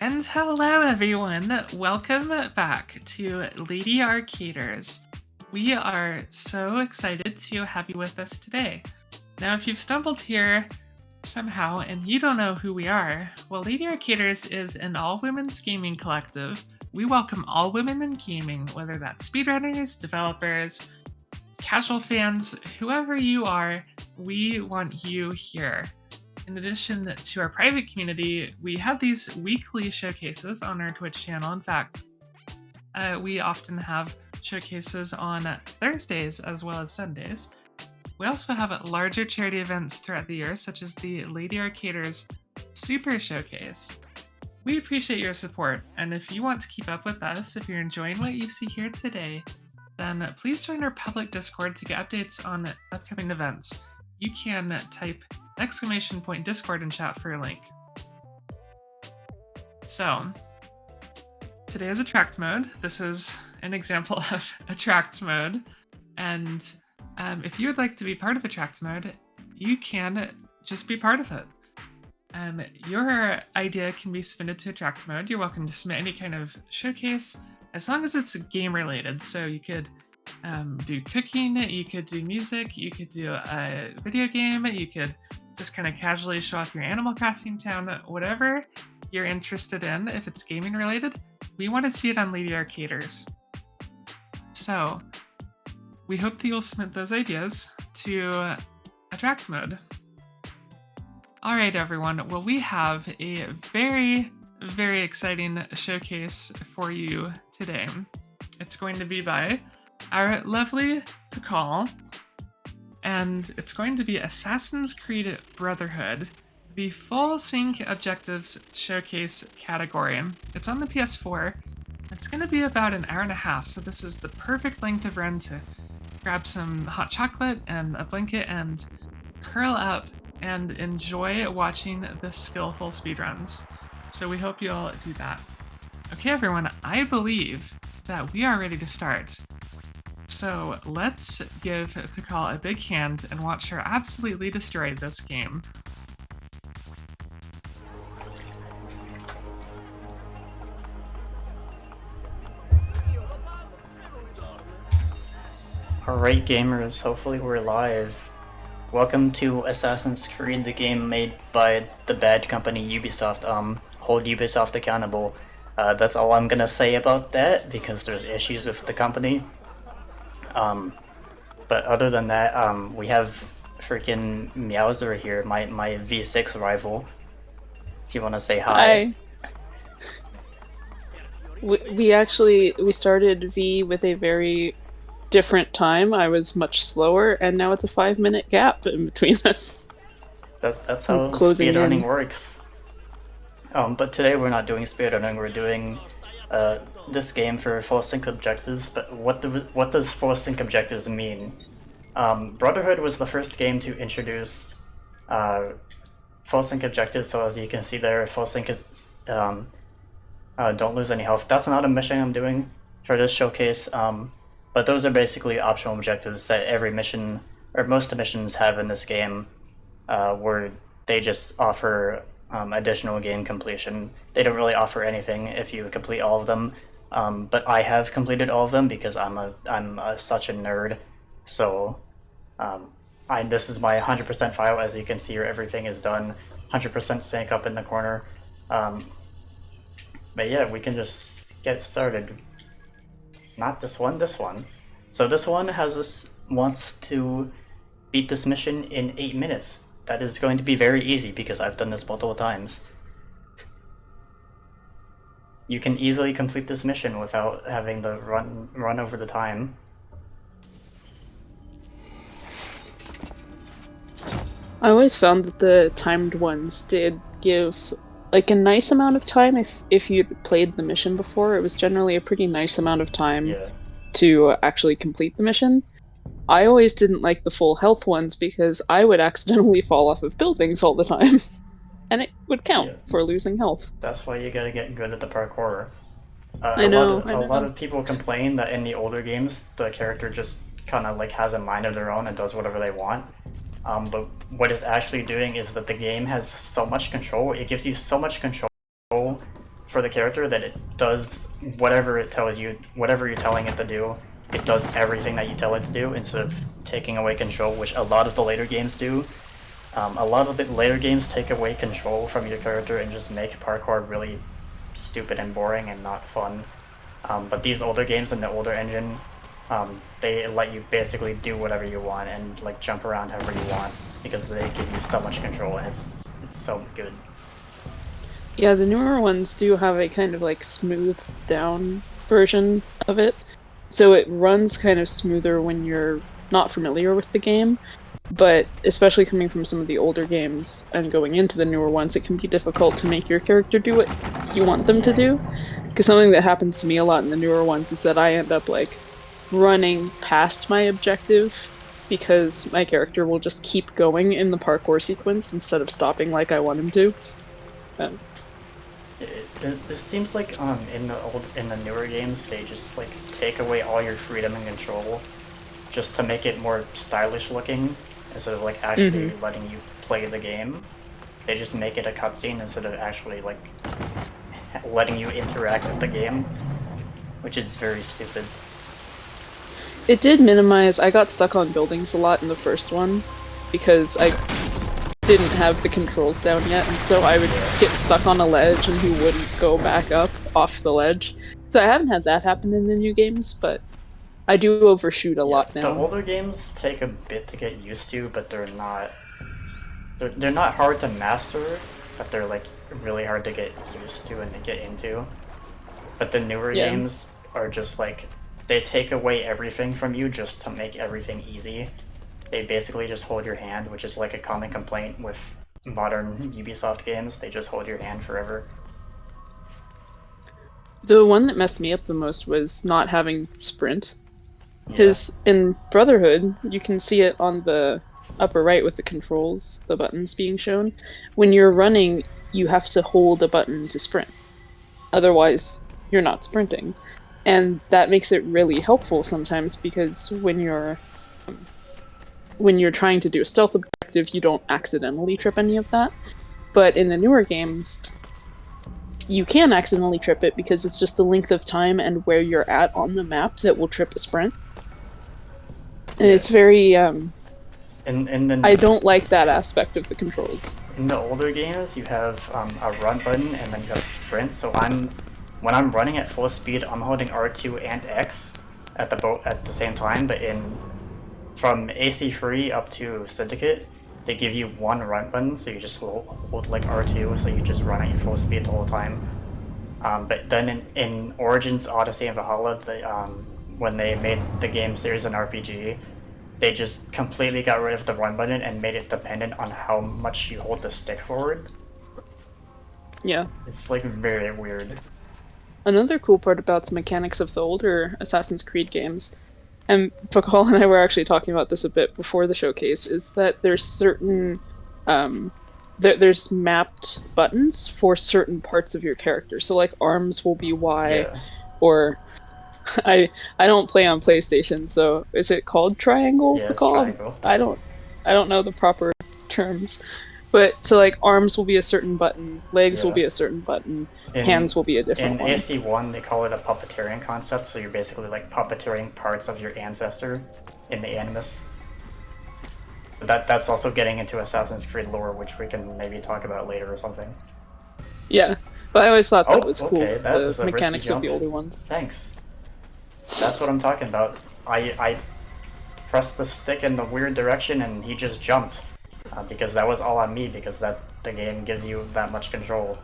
And hello everyone! Welcome back to Lady Arcaders. We are so excited to have you with us today. Now, if you've stumbled here somehow and you don't know who we are, well, Lady Arcaders is an all-women's gaming collective. We welcome all women in gaming, whether that's speedrunners, developers, casual fans, whoever you are, we want you here. In addition to our private community, we have these weekly showcases on our Twitch channel. In fact, we often have showcases on Thursdays as well as Sundays. We also have larger charity events throughout the year, such as the Lady Arcaders Super Showcase. We appreciate your support, and if you want to keep up with us, if you're enjoying what you see here today, then please join our public Discord to get updates on upcoming events. You can type !Discord in chat for a link. So, today is attract mode. This is an example of attract mode, and if you would like to be part of attract mode, you can just be part of it. Your idea can be submitted to attract mode. You're welcome to submit any kind of showcase, as long as it's game related. So you could do cooking, you could do music, you could do a video game, you could just kind of casually show off your Animal Crossing town, whatever you're interested in. If it's gaming related, we want to see it on Lady Arcaders. So we hope that you'll submit those ideas to attract mode. All right, everyone. Well, we have a very, very exciting showcase for you today. It's going to be by our lovely Pcol, and it's going to be Assassin's Creed Brotherhood, the full sync objectives showcase category. It's on the PS4. It's going to be about an hour and a half, so this is the perfect length of run to grab some hot chocolate and a blanket and curl up and enjoy watching the skillful speedruns. So we hope you'll do that. Okay, everyone, I believe that we are ready to start. So let's give Pcol a big hand and watch her absolutely destroy this game. Alright gamers, hopefully we're live. Welcome to Assassin's Creed, the game made by the bad company Ubisoft. Hold Ubisoft accountable. That's all I'm gonna say about that, because there's issues with the company. But other than that, we have freaking Meowzer here, my V6 rival. If you wanna say hi. We started V with a very different time. I was much slower, and now it's a 5-minute gap in between us. That's how speedrunning works. But today we're not doing speedrunning, we're doing this game for full sync objectives. But what does full sync objectives mean? Brotherhood was the first game to introduce full sync objectives, so as you can see there, full sync is don't lose any health. That's not a mission I'm doing for this showcase, but those are basically optional objectives that every mission, or most missions have in this game, where they just offer additional game completion. They don't really offer anything if you complete all of them, but I have completed all of them because I'm such a nerd. So this is my 100% file. As you can see here, everything is done. 100% sync up in the corner. But yeah, we can just get started. Not this one, this one. So this one wants to beat this mission in 8 minutes. That is going to be very easy because I've done this multiple times. You can easily complete this mission without having to run over the time. I always found that the timed ones did give like a nice amount of time if you'd played the mission before. It was generally a pretty nice amount of time to actually complete the mission. I always didn't like the full health ones because I would accidentally fall off of buildings all the time. And it would count for losing health. That's why you gotta get good at the parkour. I know. A lot of people complain that in the older games, the character just kind of like has a mind of their own and does whatever they want. But what it's actually doing is that the game has so much control. It gives you so much control for the character that it does whatever it tells you, whatever you're telling it to do. It does everything that you tell it to do instead of taking away control, which a lot of the later games do. A lot of the later games take away control from your character and just make parkour really stupid and boring and not fun. But these older games in the older engine, they let you basically do whatever you want and like jump around however you want because they give you so much control and it's so good. Yeah, the newer ones do have a kind of like smoothed down version of it. So it runs kind of smoother when you're not familiar with the game, but especially coming from some of the older games and going into the newer ones, it can be difficult to make your character do what you want them to do. Because something that happens to me a lot in the newer ones is that I end up like running past my objective because my character will just keep going in the parkour sequence instead of stopping like I want him to. It seems like in the newer games they just like take away all your freedom and control just to make it more stylish looking instead of like actually letting you play the game. They just make it a cutscene instead of actually like letting you interact with the game, which is very stupid. It did minimize. I got stuck on buildings a lot in the first one because I didn't have the controls down yet, and so I would get stuck on a ledge and he wouldn't go back up off the ledge. So I haven't had that happen in the new games, but I do overshoot a lot now. The older games take a bit to get used to, but they're not hard to master, but they're like really hard to get used to and to get into. But the newer games are just like, they take away everything from you just to make everything easy. They basically just hold your hand, which is like a common complaint with modern Ubisoft games. They just hold your hand forever. The one that messed me up the most was not having sprint. Because in Brotherhood, you can see it on the upper right with the controls, the buttons being shown. When you're running, you have to hold a button to sprint. Otherwise, you're not sprinting. And that makes it really helpful sometimes because when you're trying to do a stealth objective, you don't accidentally trip any of that. But in the newer games, you can accidentally trip it because it's just the length of time and where you're at on the map that will trip a sprint. And it's very, I don't like that aspect of the controls. In the older games, you have a run button and then you have sprint, so when I'm running at full speed, I'm holding R2 and X at the same time, but from AC3 up to Syndicate, they give you one run button, so you just hold like R2, so you just run at your full speed the whole time. But then in Origins, Odyssey, and Valhalla, when they made the game series an RPG, they just completely got rid of the run button and made it dependent on how much you hold the stick forward. Yeah. It's like very weird. Another cool part about the mechanics of the older Assassin's Creed games, and Pcol and I were actually talking about this a bit before the showcase, is that there's certain there's mapped buttons for certain parts of your character. So like arms will be Y, or I don't play on PlayStation, so is it called triangle? Yeah, Pcol? it's triangle. I don't know the proper terms. But so like arms will be a certain button, legs will be a certain button, hands will be a different one. In AC1, they call it a puppeteering concept, so you're basically like puppeteering parts of your ancestor in the Animus. That's also getting into Assassin's Creed lore, which we can maybe talk about later or something. Yeah, but I always thought that was cool, that was the mechanics of the older ones. Thanks. That's what I'm talking about. I pressed the stick in the weird direction and he just jumped. Because that was all on me, because the game gives you that much control.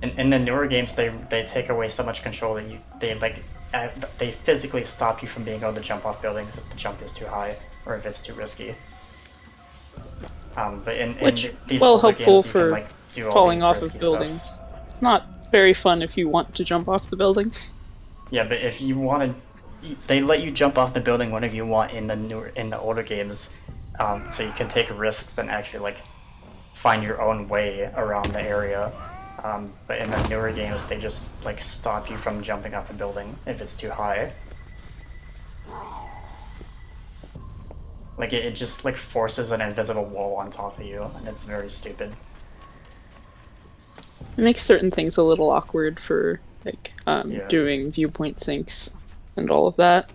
In the newer games, they take away so much control that they physically stop you from being able to jump off buildings if the jump is too high or if it's too risky. But in these older games, you can like do all falling these off risky of buildings. Stuff. It's not very fun if you want to jump off the building. Yeah, but if you want to, they let you jump off the building whenever you want in the older games. So you can take risks and actually like find your own way around the area. But in the newer games, they just like stop you from jumping off the building if it's too high. Like it just like forces an invisible wall on top of you, and it's very stupid. It makes certain things a little awkward for like doing viewpoint syncs and all of that.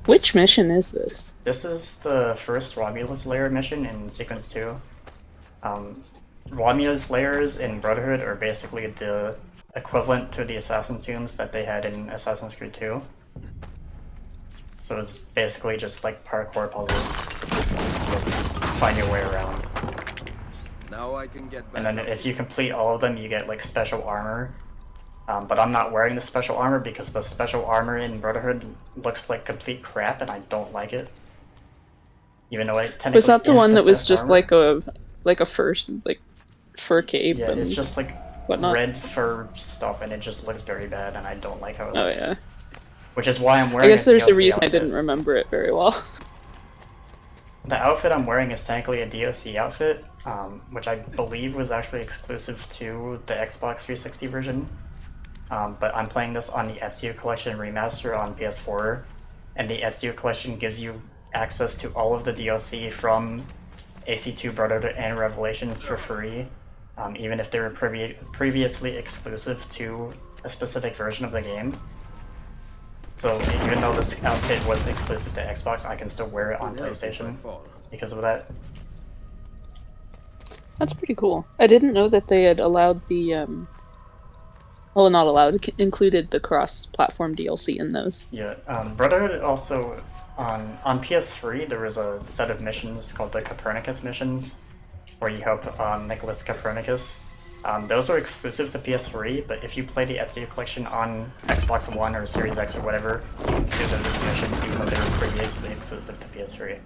Which mission is this? This is the first Romulus layer mission in Sequence 2. Romulus layers in Brotherhood are basically the equivalent to the Assassin Tombs that they had in Assassin's Creed 2. So it's basically just like parkour puzzles. Find your way around. Now I can get back. And then if you complete all of them, you get like special armor. But I'm not wearing the special armor because the special armor in Brotherhood looks like complete crap, and I don't like it. Even though it technically was that the one that was just armor. like a fur cape? Yeah, and it's just like whatnot. red fur stuff, and it just looks very bad, and I don't like how it looks. Oh yeah. Which is why I'm wearing. I guess there's a reason outfit. I didn't remember it very well. The outfit I'm wearing is technically a DLC outfit, which I believe was actually exclusive to the Xbox 360 version. But I'm playing this on the Ezio Collection Remaster on PS4, and the Ezio Collection gives you access to all of the DLC from AC2 Brotherhood and Revelations for free, even if they were previously exclusive to a specific version of the game. So even though this outfit was exclusive to Xbox, I can still wear it on PlayStation because of that. That's pretty cool. I didn't know that they had allowed the well, not allowed, included the cross-platform DLC in those. Yeah, Brotherhood also, on PS3, there was a set of missions called the Copernicus missions, where you help Nicholas Copernicus. Those are exclusive to PS3, but if you play the Ezio Collection on Xbox One or Series X or whatever, you can still do these missions even though they were previously exclusive to PS3.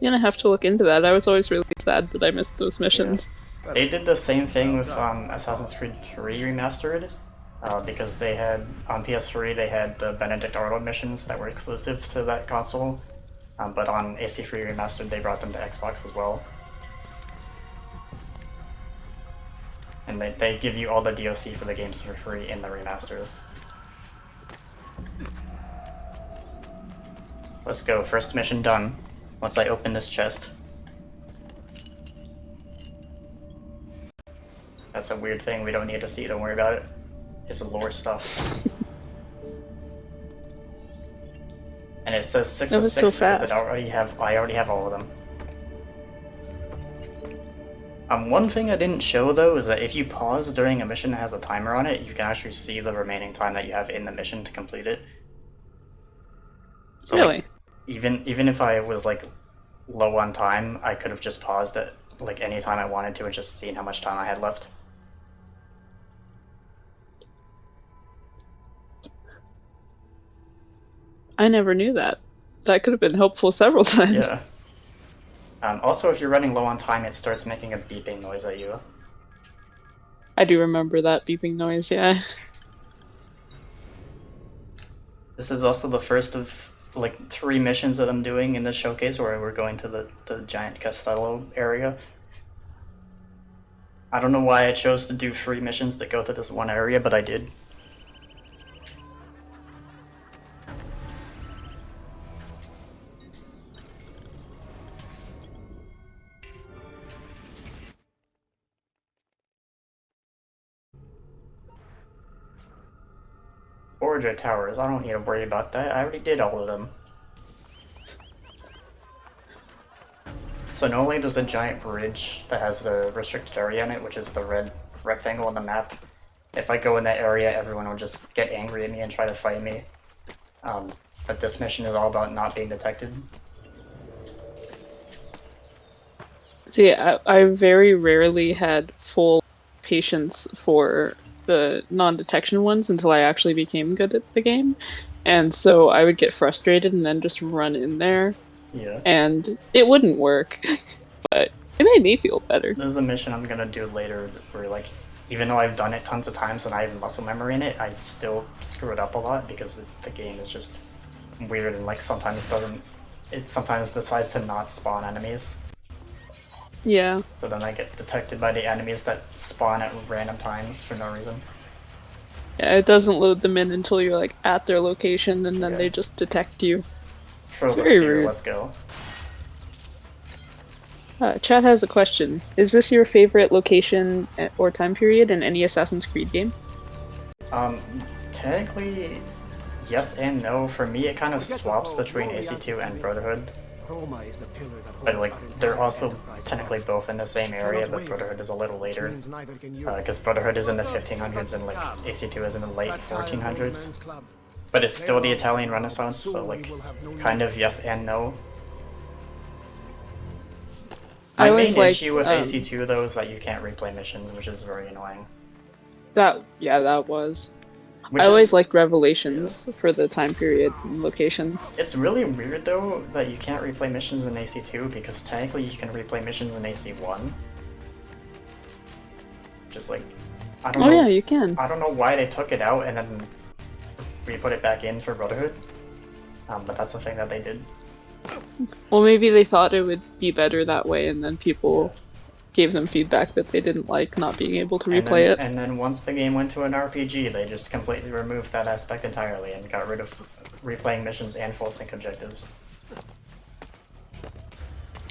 You're gonna have to look into that. I was always really sad that I missed those missions. Yeah. They did the same thing with Assassin's Creed 3 Remastered, because they had, on PS3, they had the Benedict Arnold missions that were exclusive to that console, but on AC3 Remastered, they brought them to Xbox as well. And they give you all the DLC for the games for free in the remasters. Let's go, first mission done. Once I open this chest. That's a weird thing we don't need to see, don't worry about it. It's lore stuff. And it says 6 of 6 because I already have all of them. One thing I didn't show though is that if you pause during a mission that has a timer on it, you can actually see the remaining time that you have in the mission to complete it. So really? Like, even if I was like low on time, I could have just paused it like any time I wanted to and just seen how much time I had left. I never knew that. That could have been helpful several times. Yeah. Also, if you're running low on time, it starts making a beeping noise at you. I do remember that beeping noise, yeah. This is also the first of like 3 missions that I'm doing in this showcase where we're going to the giant Castello area. I don't know why I chose to do 3 missions that go to this one area, but I did. Borgia Towers, I don't need to worry about that. I already did all of them. So normally there's a giant bridge that has the restricted area in it, which is the red rectangle on the map. If I go in that area, everyone will just get angry at me and try to fight me. But this mission is all about not being detected. See, I very rarely had full patience for the non-detection ones until I actually became good at the game, and so I would get frustrated and then just run in there. Yeah. And it wouldn't work, but it made me feel better. This is a mission I'm gonna do later where, like, even though I've done it tons of times and I have muscle memory in it, I still screw it up a lot because the game is just weird and like sometimes sometimes decides to not spawn enemies. Yeah. So then I get detected by the enemies that spawn at random times for no reason. Yeah, it doesn't load them in until you're like at their location, and then they just detect you. Throw the spear, let's go. Chat has a question. Is this your favorite location or time period in any Assassin's Creed game? Technically, yes and no. For me, it kind of swaps between AC2 and Brotherhood. But like, they're also technically both in the same area, but Brotherhood is a little later. Because Brotherhood is in the 1500s and like AC2 is in the late 1400s. But it's still the Italian Renaissance, so like, kind of yes and no. My main issue with AC2 though is that you can't replay missions, which is very annoying. That was. I always liked Revelations for the time period and location. It's really weird though that you can't replay missions in AC2 because technically you can replay missions in AC1. Just like, I don't know. Oh yeah, you can. I don't know why they took it out and then re-put it back in for Brotherhood. But that's the thing that they did. Well, maybe they thought it would be better that way, and then people gave them feedback that they didn't like not being able to replay it. And then once the game went to an RPG, they just completely removed that aspect entirely and got rid of replaying missions and full sync objectives.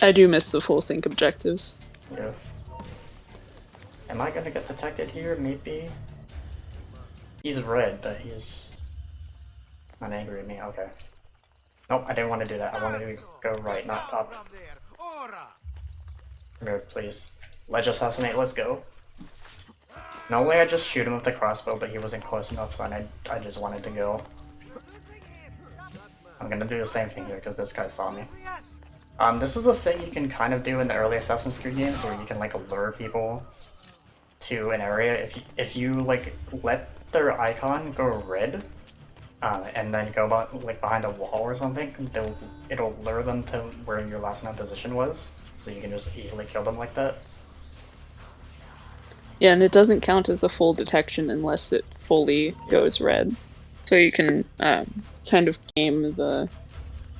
I do miss the full sync objectives. Yeah. Am I gonna get detected here? Maybe? He's red, but he's not angry at me. Okay. Nope, I didn't want to do that. I wanted to go right, not up. Here, please. Ledge assassinate, let's go. No way I just shoot him with the crossbow, but he wasn't close enough, so I just wanted to go. I'm gonna do the same thing here, because this guy saw me. This is a thing you can kind of do in the early Assassin's Creed games, where you can like lure people to an area. If you like let their icon go red, and then go like behind a wall or something, it'll lure them to where your last known position was, so you can just easily kill them like that. Yeah, and it doesn't count as a full detection unless it fully goes red. So you can kind of game the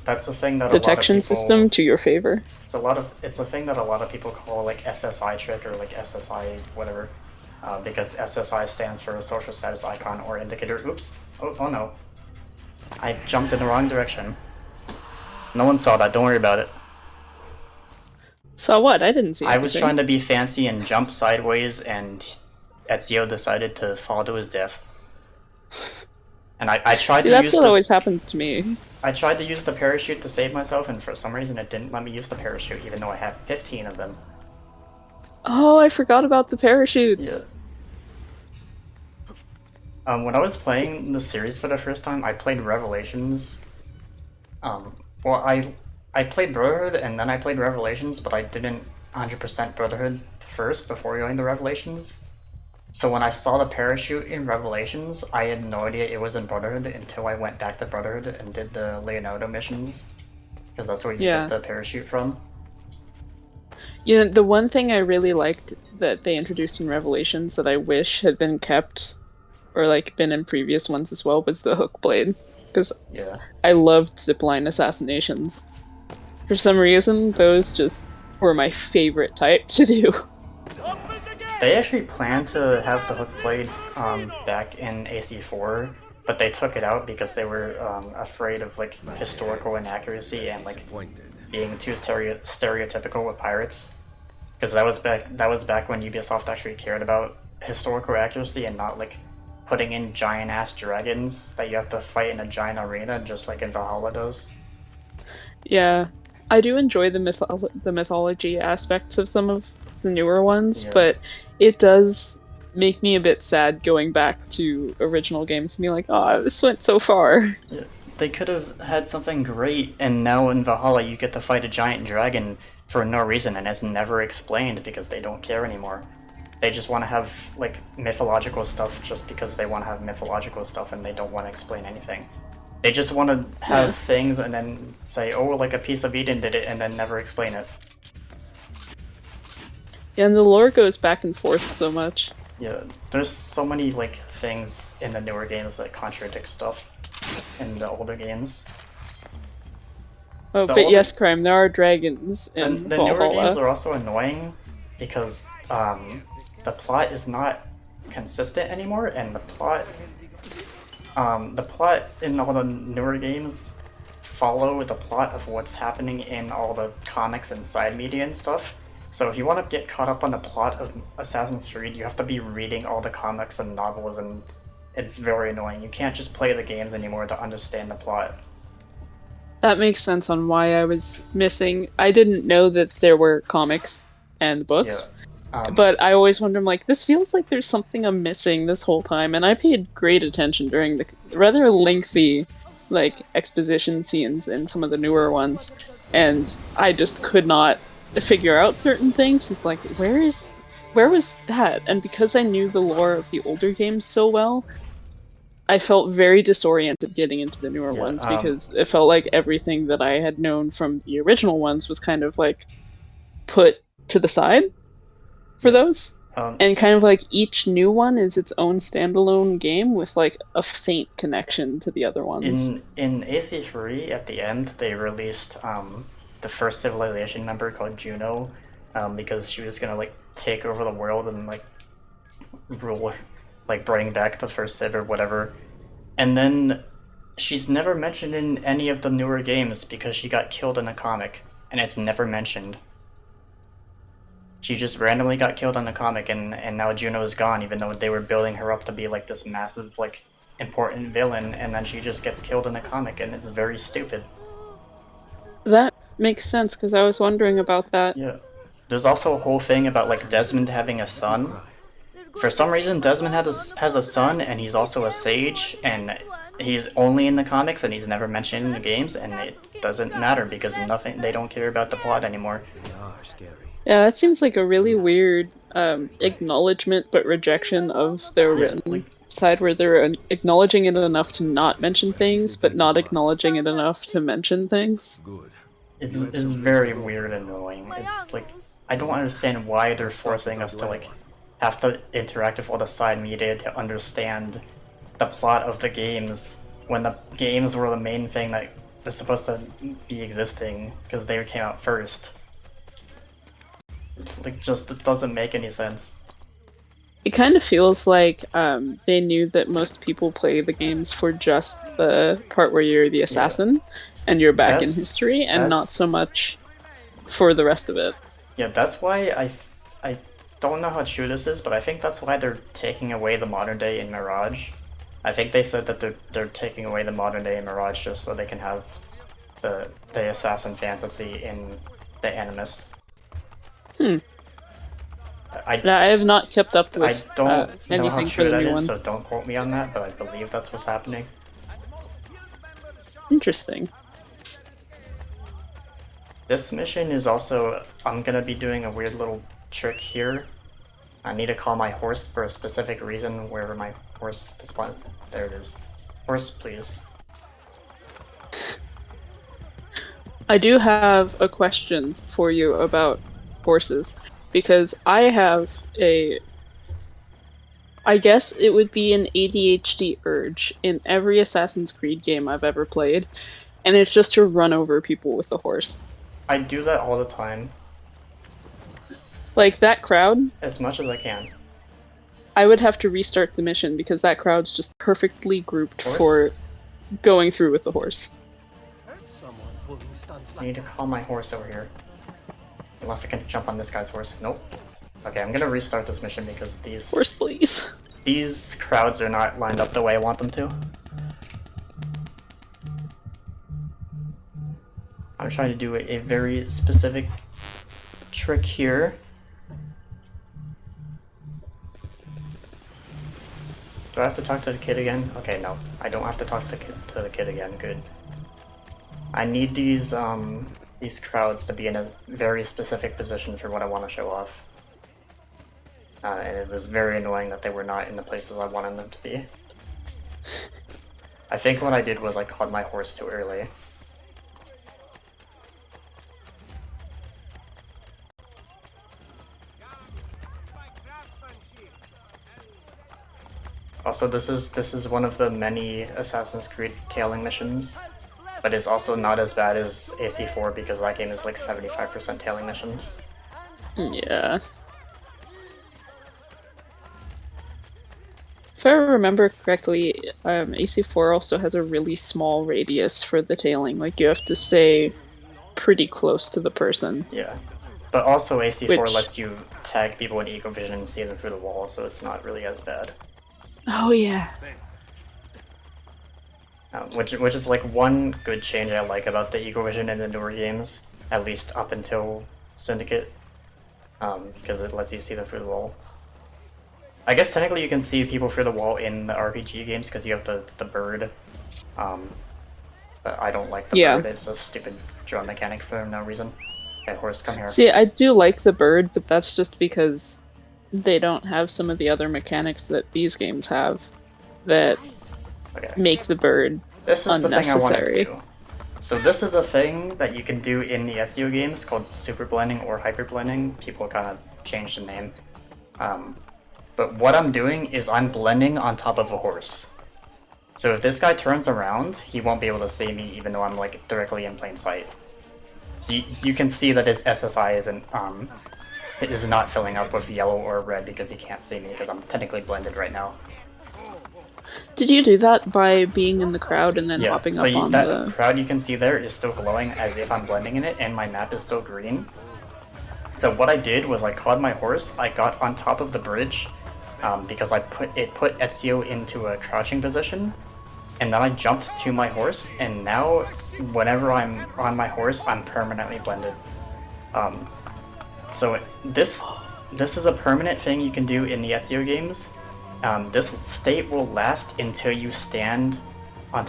That's the thing that detection a lot of people, system to your favor. It's a thing that a lot of people call like SSI trick or like SSI whatever, because SSI stands for social status icon or indicator. Oops! Oh no! I jumped in the wrong direction. No one saw that. Don't worry about it. Saw what? I didn't see anything. I was trying to be fancy and jump sideways, and Ezio decided to fall to his death. And I tried to use that's what always happens to me. I tried to use the parachute to save myself, and for some reason it didn't let me use the parachute, even though I had 15 of them. Oh, I forgot about the parachutes. Yeah. When I was playing the series for the first time, I played Revelations. Well, I played Brotherhood and then I played Revelations, but I didn't 100% Brotherhood first before going to Revelations. So when I saw the parachute in Revelations, I had no idea it was in Brotherhood until I went back to Brotherhood and did the Leonardo missions, because that's where you get the parachute from. You know, the one thing I really liked that they introduced in Revelations that I wish had been kept, or like been in previous ones as well, was the hook blade. Because I loved zipline assassinations. For some reason, those just were my favorite type to do. They actually planned to have the hook blade back in AC4, but they took it out because they were afraid of like historical inaccuracy and like being too stereotypical with pirates. Because that was back when Ubisoft actually cared about historical accuracy and not like putting in giant ass dragons that you have to fight in a giant arena, just like in Valhalla does. Yeah, I do enjoy the mythology aspects of some of the newer ones, but it does make me a bit sad going back to original games and be like, oh, this went so far. Yeah. They could have had something great, and now in Valhalla you get to fight a giant dragon for no reason, and it's never explained because they don't care anymore. They just want to have like mythological stuff just because they want to have mythological stuff, and they don't want to explain anything. They just want to have things and then say, oh, like a piece of Eden did it, and then never explain it. Yeah, and the lore goes back and forth so much. Yeah, there's so many like things in the newer games that contradict stuff in the older games. Oh, but yes, Crime, there are dragons in the newer games are also annoying because the plot is not consistent anymore, and the plot in all the newer games follow the plot of what's happening in all the comics and side media and stuff. So if you want to get caught up on the plot of Assassin's Creed, you have to be reading all the comics and novels, and it's very annoying. You can't just play the games anymore to understand the plot. That makes sense on why I was missing. I didn't know that there were comics and books, but I always wonder, I'm like, this feels like there's something I'm missing this whole time, and I paid great attention during the rather lengthy, like, exposition scenes in some of the newer ones, and I just could not figure out certain things. It's like, where was that? And because I knew the lore of the older games so well, I felt very disoriented getting into the newer ones because it felt like everything that I had known from the original ones was kind of like put to the side for those. And kind of like each new one is its own standalone game with like a faint connection to the other ones. In AC3, at the end, they released the first Civilization member called Juno, because she was gonna like take over the world and like rule, like bring back the first Civ or whatever. And then she's never mentioned in any of the newer games because she got killed in a comic, and it's never mentioned. She just randomly got killed in the comic, and now Juno is gone, even though they were building her up to be like this massive, like, important villain, and then she just gets killed in the comic, and it's very stupid. That makes sense, because I was wondering about that. Yeah. There's also a whole thing about, like, Desmond having a son. For some reason, Desmond has a son, and he's also a sage, and he's only in the comics, and he's never mentioned in the games, and it doesn't matter, because they don't care about the plot anymore. Yeah, that seems like a really weird acknowledgement but rejection of their written side, where they're acknowledging it enough to not mention things, but not acknowledging it enough to mention things. It's very weird and annoying. It's like, I don't understand why they're forcing us to like have to interact with all the side media to understand the plot of the games when the games were the main thing that was supposed to be existing because they came out first. It's like, just, it doesn't make any sense. It kind of feels like they knew that most people play the games for just the part where you're the assassin and you're back in history, and not so much for the rest of it. Yeah, that's why I don't know how true this is, but I think that's why they're taking away the modern day in Mirage. I think they said that they're taking away the modern day in Mirage just so they can have the assassin fantasy in the Animus. I have not kept up with I don't know how anything true for the that new is, one. so don't quote me on that, but I believe that's what's happening. Interesting. This mission is also, I'm gonna be doing a weird little trick here. I need to call my horse for a specific reason, wherever my horse is. There it is. Horse, please. I do have a question for you about horses, because I have I guess it would be an ADHD urge in every Assassin's Creed game I've ever played, and it's just to run over people with a horse. I do that all the time. Like, that crowd? As much as I can. I would have to restart the mission because that crowd's just perfectly grouped for going through with the horse. I need to call my horse over here. Unless I can jump on this guy's horse. Nope. Okay, I'm gonna restart this mission because these... Horse, please. These crowds are not lined up the way I want them to. I'm trying to do a very specific trick here. Do I have to talk to the kid again? Okay, no. I don't have to talk to the kid again. Good. I need these crowds to be in a very specific position for what I want to show off. And it was very annoying that they were not in the places I wanted them to be. I think what I did was I called my horse too early. Also, this is one of the many Assassin's Creed tailing missions, but it's also not as bad as AC4 because that game is like 75% tailing missions. Yeah. If I remember correctly, AC4 also has a really small radius for the tailing. Like, you have to stay pretty close to the person. Yeah. But also AC4 Which- lets you tag people in eco vision and see them through the wall, so it's not really as bad. Oh yeah. Which is like one good change I like about the eco vision in the newer games, at least up until Syndicate, because it lets you see them through the wall. I guess technically you can see people through the wall in the RPG games because you have the bird, but I don't like the bird. It's a stupid drone mechanic for no reason. Okay, horse, come here. See, I do like the bird, but that's just because they don't have some of the other mechanics that these games have that make the bird This is the thing I wanted unnecessary. to do. So this is a thing that you can do in the SEO games called super blending or hyper blending. People kind of changed the name. But what I'm doing is I'm blending on top of a horse. So if this guy turns around, he won't be able to see me even though I'm like directly in plain sight. So you can see that his SSI is not filling up with yellow or red because he can't see me because I'm technically blended right now. Did you do that by being in the crowd and then hopping so up on that crowd you can see there is still glowing as if I'm blending in it, and my map is still green. So what I did was I called my horse, I got on top of the bridge, because it put Ezio into a crouching position, and then I jumped to my horse, and now whenever I'm on my horse, I'm permanently blended. So this is a permanent thing you can do in the Ezio games. This state will last until you stand on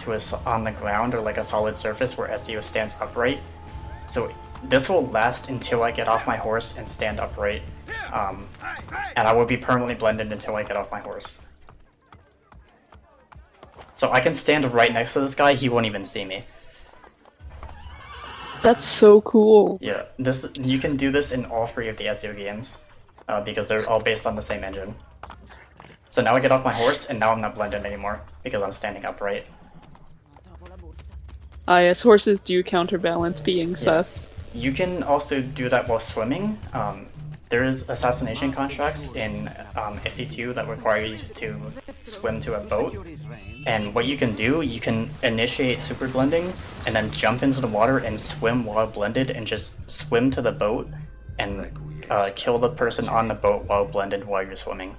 the ground or like a solid surface where Ezio stands upright. So this will last until I get off my horse and stand upright, and I will be permanently blended until I get off my horse. So I can stand right next to this guy, he won't even see me. That's so cool. Yeah, you can do this in all three of the Ezio games, because they're all based on the same engine. So now I get off my horse, and now I'm not blended anymore, because I'm standing upright. Ah yes, horses do counterbalance being sus. You can also do that while swimming. There is assassination contracts in SE2 that require you to swim to a boat. And what you can do, you can initiate super blending, and then jump into the water and swim while blended, and just swim to the boat, and kill the person on the boat while blended while you're swimming.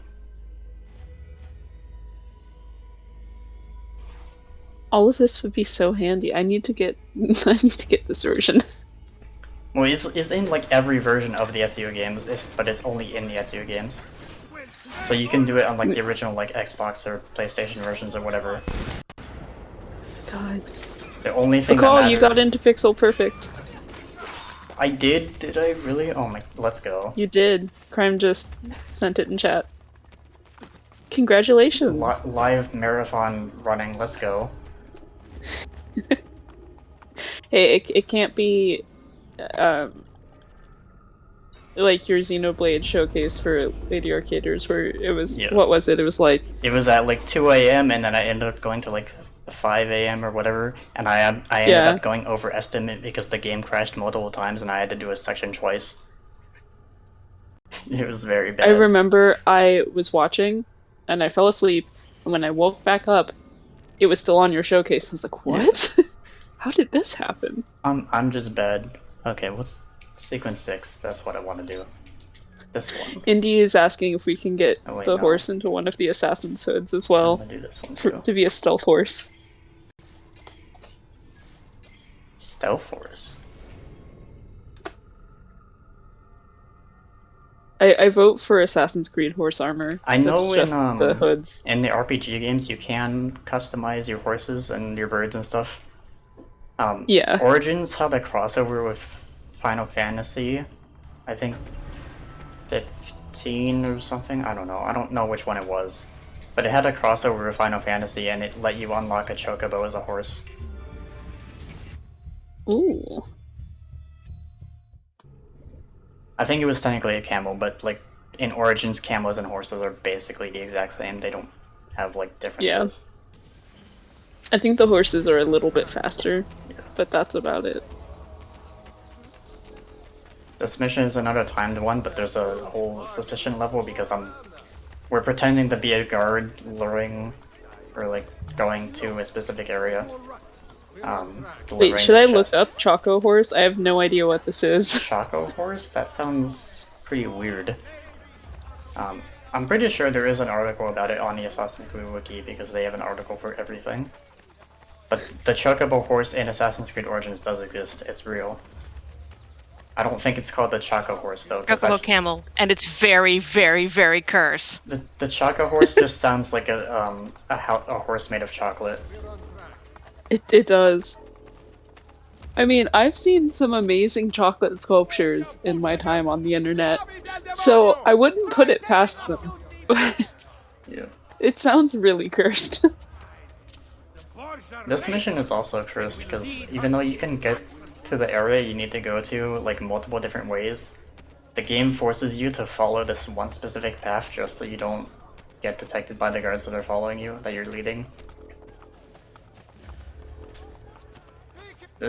All of this would be so handy. I need to get this version. Well, it's in like every version of the Ezio games, but it's only in the Ezio games. So you can do it on like the original like Xbox or PlayStation versions or whatever. God. The only thing Pcol, you got into Pixel Perfect. I did? Did I really? Oh my, let's go. You did. Crime just sent it in chat. Congratulations. Live marathon running, let's go. Hey, it can't be like your Xenoblade showcase for Lady Arcaders where it was, what was it? It was like... It was at like 2 AM and then I ended up going to like 5 AM or whatever, and I ended up going over estimate because the game crashed multiple times and I had to do a section twice. It was very bad. I remember I was watching and I fell asleep, and when I woke back up, it was still on your showcase. I was like, what? How did this happen? I'm just bad. Okay, what's sequence 6? That's what I want to do. This one. Indy is asking if we can get the horse into one of the assassin's hoods as well. I'm gonna do this one too. To be a stealth horse. Stealth horse? I vote for Assassin's Creed horse armor. I know That's just the hoods. In the RPG games you can customize your horses and your birds and stuff. Origins had a crossover with Final Fantasy, I think 15 or something, I don't know. I don't know which one it was. But it had a crossover with Final Fantasy and it let you unlock a chocobo as a horse. Ooh. I think it was technically a camel, but like in Origins, camels and horses are basically the exact same. They don't have like differences. Yeah. I think the horses are a little bit faster, but that's about it. This mission is another timed one, but there's a whole suspicion level because we're pretending to be a guard luring or like going to a specific area. Wait, should I look up Choco Horse? I have no idea what this is. Choco Horse? That sounds pretty weird. I'm pretty sure there is an article about it on the Assassin's Creed Wiki because they have an article for everything. But the Chocobo Horse in Assassin's Creed Origins does exist. It's real. I don't think it's called the Choco Horse though. Chocobo Camel, and it's very, very, very cursed. The Choco Horse just sounds like a horse made of chocolate. It does. I mean, I've seen some amazing chocolate sculptures in my time on the internet, so I wouldn't put it past them. Yeah. It sounds really cursed. This mission is also cursed because even though you can get to the area you need to go to like multiple different ways, the game forces you to follow this one specific path just so you don't get detected by the guards that are following you, that you're leading.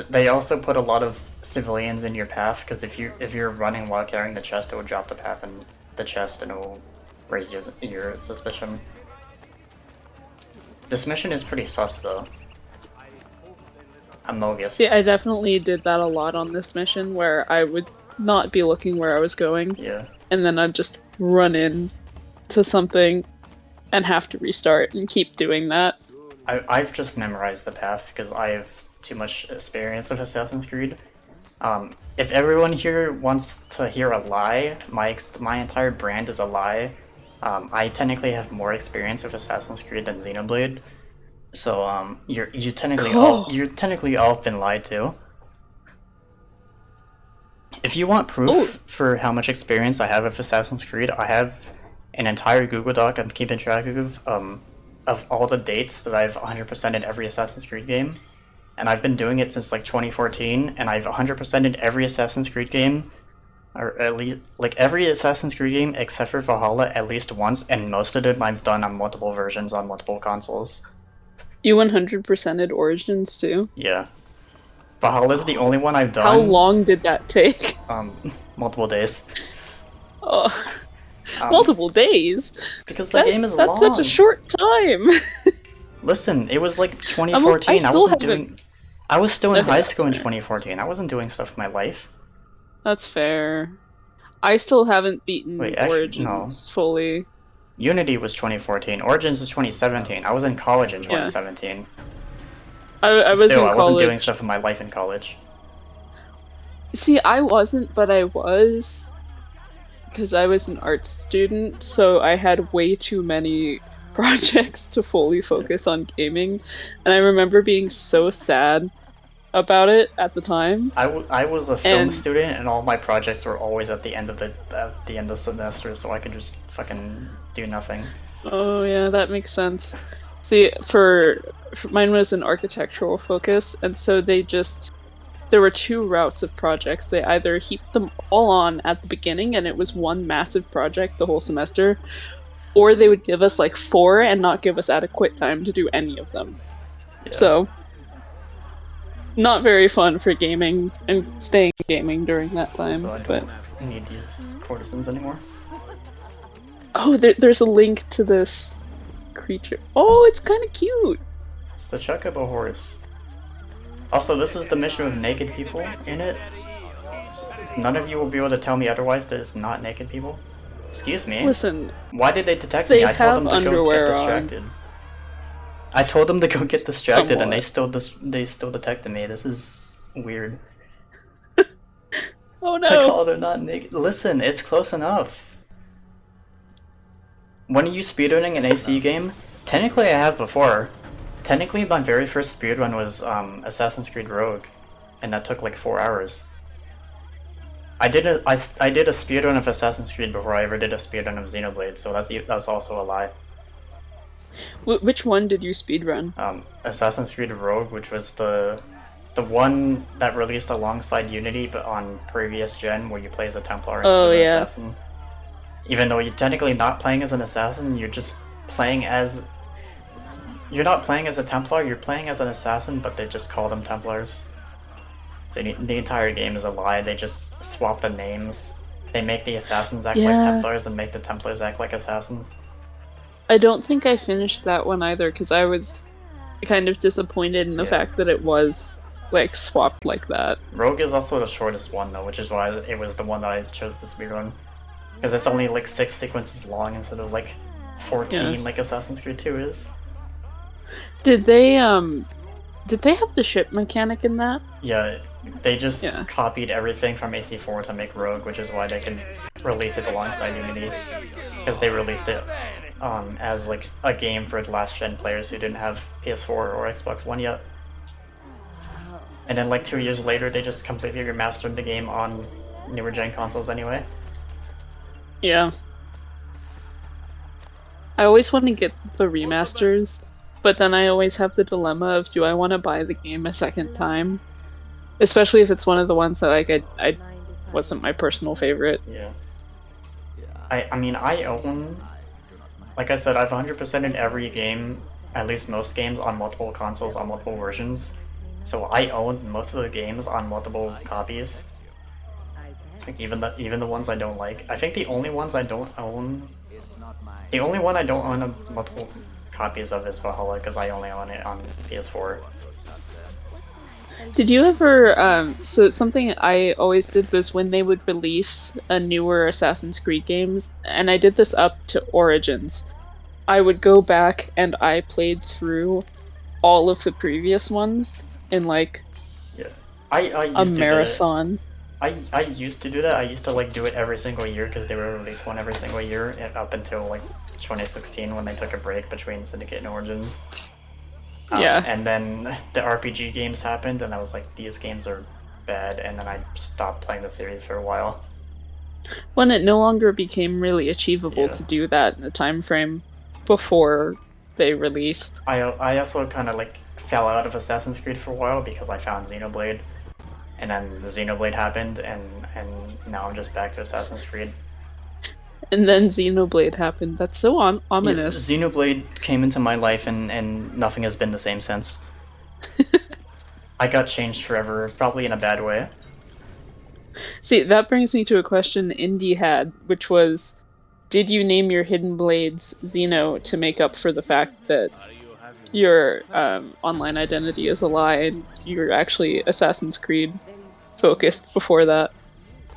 They also put a lot of civilians in your path because if you're running while carrying the chest, it will drop the path in the chest and it will raise your suspicion. This mission is pretty sus though. Amogus. Yeah, I definitely did that a lot on this mission where I would not be looking where I was going. Yeah. And then I'd just run in to something and have to restart and keep doing that. I've just memorized the path because I have too much experience of Assassin's Creed. If everyone here wants to hear a lie, my entire brand is a lie. I technically have more experience with Assassin's Creed than Xenoblade. So you're technically all been lied to. If you want proof for how much experience I have with Assassin's Creed, I have an entire Google Doc I'm keeping track of all the dates that I've 100%ed every Assassin's Creed game, and I've been doing it since like 2014, and I've 100%ed every Assassin's Creed game, or at least like every Assassin's Creed game except for Valhalla at least once, and most of them I've done on multiple versions on multiple consoles. You 100%ed Origins too? Yeah. Valhalla's the only one I've done. How long did that take? Multiple days. Oh, multiple days? Because the game is long. That's such a short time. Listen, it was like 2014. I was still in high school in 2014. I wasn't doing stuff with my life. That's fair. I still haven't beaten Origins fully. Unity was 2014. Origins was 2017. I was in college in 2017. Yeah. I was in college. I wasn't doing stuff with my life in college. See, I wasn't, but I was. Because I was an art student, so I had way too many projects to fully focus on gaming. And I remember being so sad about it at the time. I was a film student, and all my projects were always at the end of the semester, so I could just fucking do nothing. Oh yeah, that makes sense. See, for mine was an architectural focus, and so there were two routes of projects. They either heaped them all on at the beginning, and it was one massive project the whole semester, or they would give us like 4 and not give us adequate time to do any of them. Yeah. So, not very fun for gaming and staying gaming during that time. So I don't need these courtesans anymore. Oh, there's a link to this creature. Oh, it's kind of cute. It's the Chocobo Horse. Also, this is the mission with naked people in it. None of you will be able to tell me otherwise that it's not naked people. Excuse me. Listen. Why did they detect me? I told them to go get distracted. I told them to go get distracted, and they still detected me. This is weird. Oh no! Pcol, they're not naked. Listen, it's close enough. When are you speedrunning an AC game? Technically, I have before. Technically, my very first speedrun was Assassin's Creed Rogue, and that took like 4 hours. I did a speedrun of Assassin's Creed before I ever did a speedrun of Xenoblade, so that's also a lie. Which one did you speedrun? Assassin's Creed Rogue, which was the one that released alongside Unity, but on previous gen, where you play as a Templar instead of an assassin. Even though you're technically not playing as an assassin, you're just playing as... You're not playing as a Templar, you're playing as an assassin, but they just call them Templars. So the entire game is a lie. They just swap the names. They make the assassins act like Templars and make the Templars act like assassins. I don't think I finished that one either, because I was kind of disappointed in the fact that it was like swapped like that. Rogue is also the shortest one though, which is why it was the one that I chose to speedrun. Because it's only like 6 sequences long instead of like 14 like Assassin's Creed 2 is. Did they have the ship mechanic in that? Yeah, they just copied everything from AC4 to make Rogue, which is why they can release it alongside Unity. Because they released it as like a game for last gen players who didn't have PS4 or Xbox One yet. And then like 2 years later they just completely remastered the game on newer gen consoles anyway. Yeah. I always want to get the remasters, but then I always have the dilemma of, do I want to buy the game a second time? Especially if it's one of the ones that like I wasn't my personal favorite. Yeah. I mean, I own, like I said, I've 100% in every game, at least most games, on multiple consoles, on multiple versions. So I own most of the games on multiple copies. I think even the ones I don't like. I think the only ones I don't own... The only one I don't own multiple copies of is Valhalla, because I only own it on PS4. Did you ever, so something I always did was when they would release a newer Assassin's Creed games, and I did this up to Origins, I would go back and I played through all of the previous ones in like I a marathon. I used to do that. I used to like do it every single year because they would release one every single year up until like 2016 when they took a break between Syndicate and Origins. And then the RPG games happened and I was like, these games are bad, and then I stopped playing the series for a while. When it no longer became really achievable to do that in the time frame before they released. I also kind of like fell out of Assassin's Creed for a while because I found Xenoblade. And then Xenoblade happened, and now I'm just back to Assassin's Creed. And then Xenoblade happened. That's so ominous. Yeah, Xenoblade came into my life, and nothing has been the same since. I got changed forever, probably in a bad way. See, that brings me to a question Indy had, which was, did you name your hidden blades Xeno to make up for the fact that your online identity is a lie and you're actually Assassin's Creed focused before that?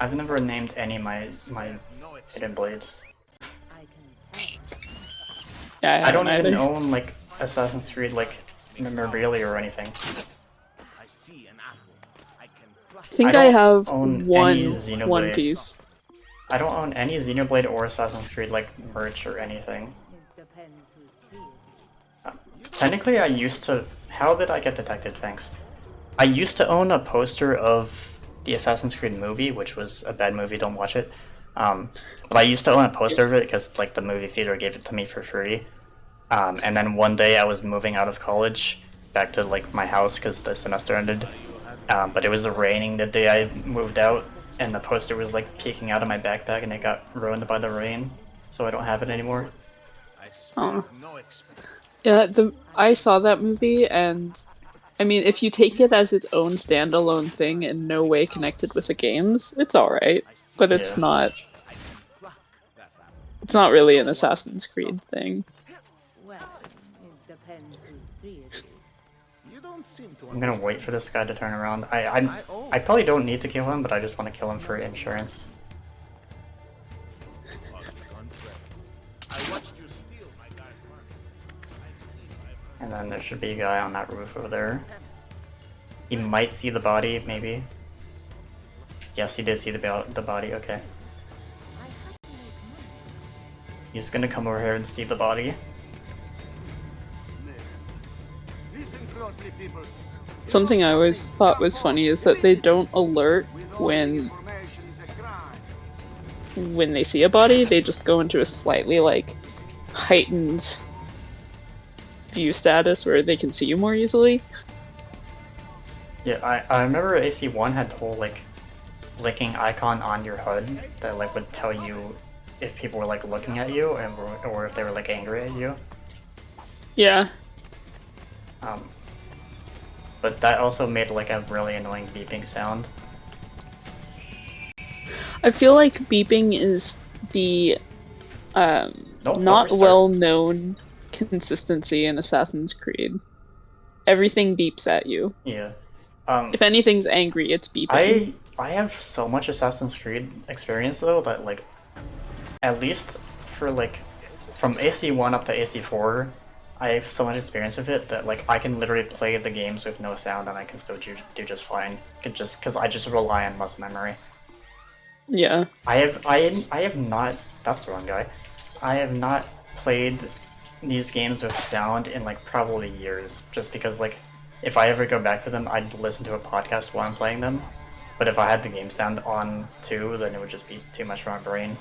I've never named any of my hidden blades. Yeah, I don't even own like Assassin's Creed like memorabilia or anything. I think I have one piece. I don't own any Xenoblade or Assassin's Creed like merch or anything. Technically, I used to... How did I get detected? Thanks. I used to own a poster of the Assassin's Creed movie, which was a bad movie, don't watch it. But I used to own a poster of it because like the movie theater gave it to me for free. And then one day I was moving out of college back to like my house because the semester ended. But it was raining the day I moved out, and the poster was like peeking out of my backpack and it got ruined by the rain. So I don't have it anymore. Oh. Yeah, I saw that movie, and I mean, if you take it as its own standalone thing and no way connected with the games, it's alright. But it's not... It's not really an Assassin's Creed thing. I'm gonna wait for this guy to turn around. I probably don't need to kill him, but I just want to kill him for insurance. And then there should be a guy on that roof over there. He might see the body, maybe. Yes, he did see the body, okay. He's gonna come over here and see the body. Something I always thought was funny is that they don't alert when they see a body, they just go into a slightly, like, heightened view status where they can see you more easily. Yeah, I remember AC1 had the whole, like, blinking icon on your HUD that, like, would tell you if people were, like, looking at you or if they were, like, angry at you. Yeah. But that also made, like, a really annoying beeping sound. I feel like beeping is the not well-known consistency in Assassin's Creed. everything beeps at you. Yeah. If anything's angry, it's beeping. I have so much Assassin's Creed experience though that like, at least for like, from AC1 up to AC4, I have so much experience with it that like I can literally play the games with no sound and I can still do just fine. Just because I just rely on muscle memory. Yeah. I have not. That's the wrong guy. I have not played these games with sound in like probably years, just because like if I ever go back to them, I'd listen to a podcast while I'm playing them. But if I had the game sound on too, then it would just be too much for my brain.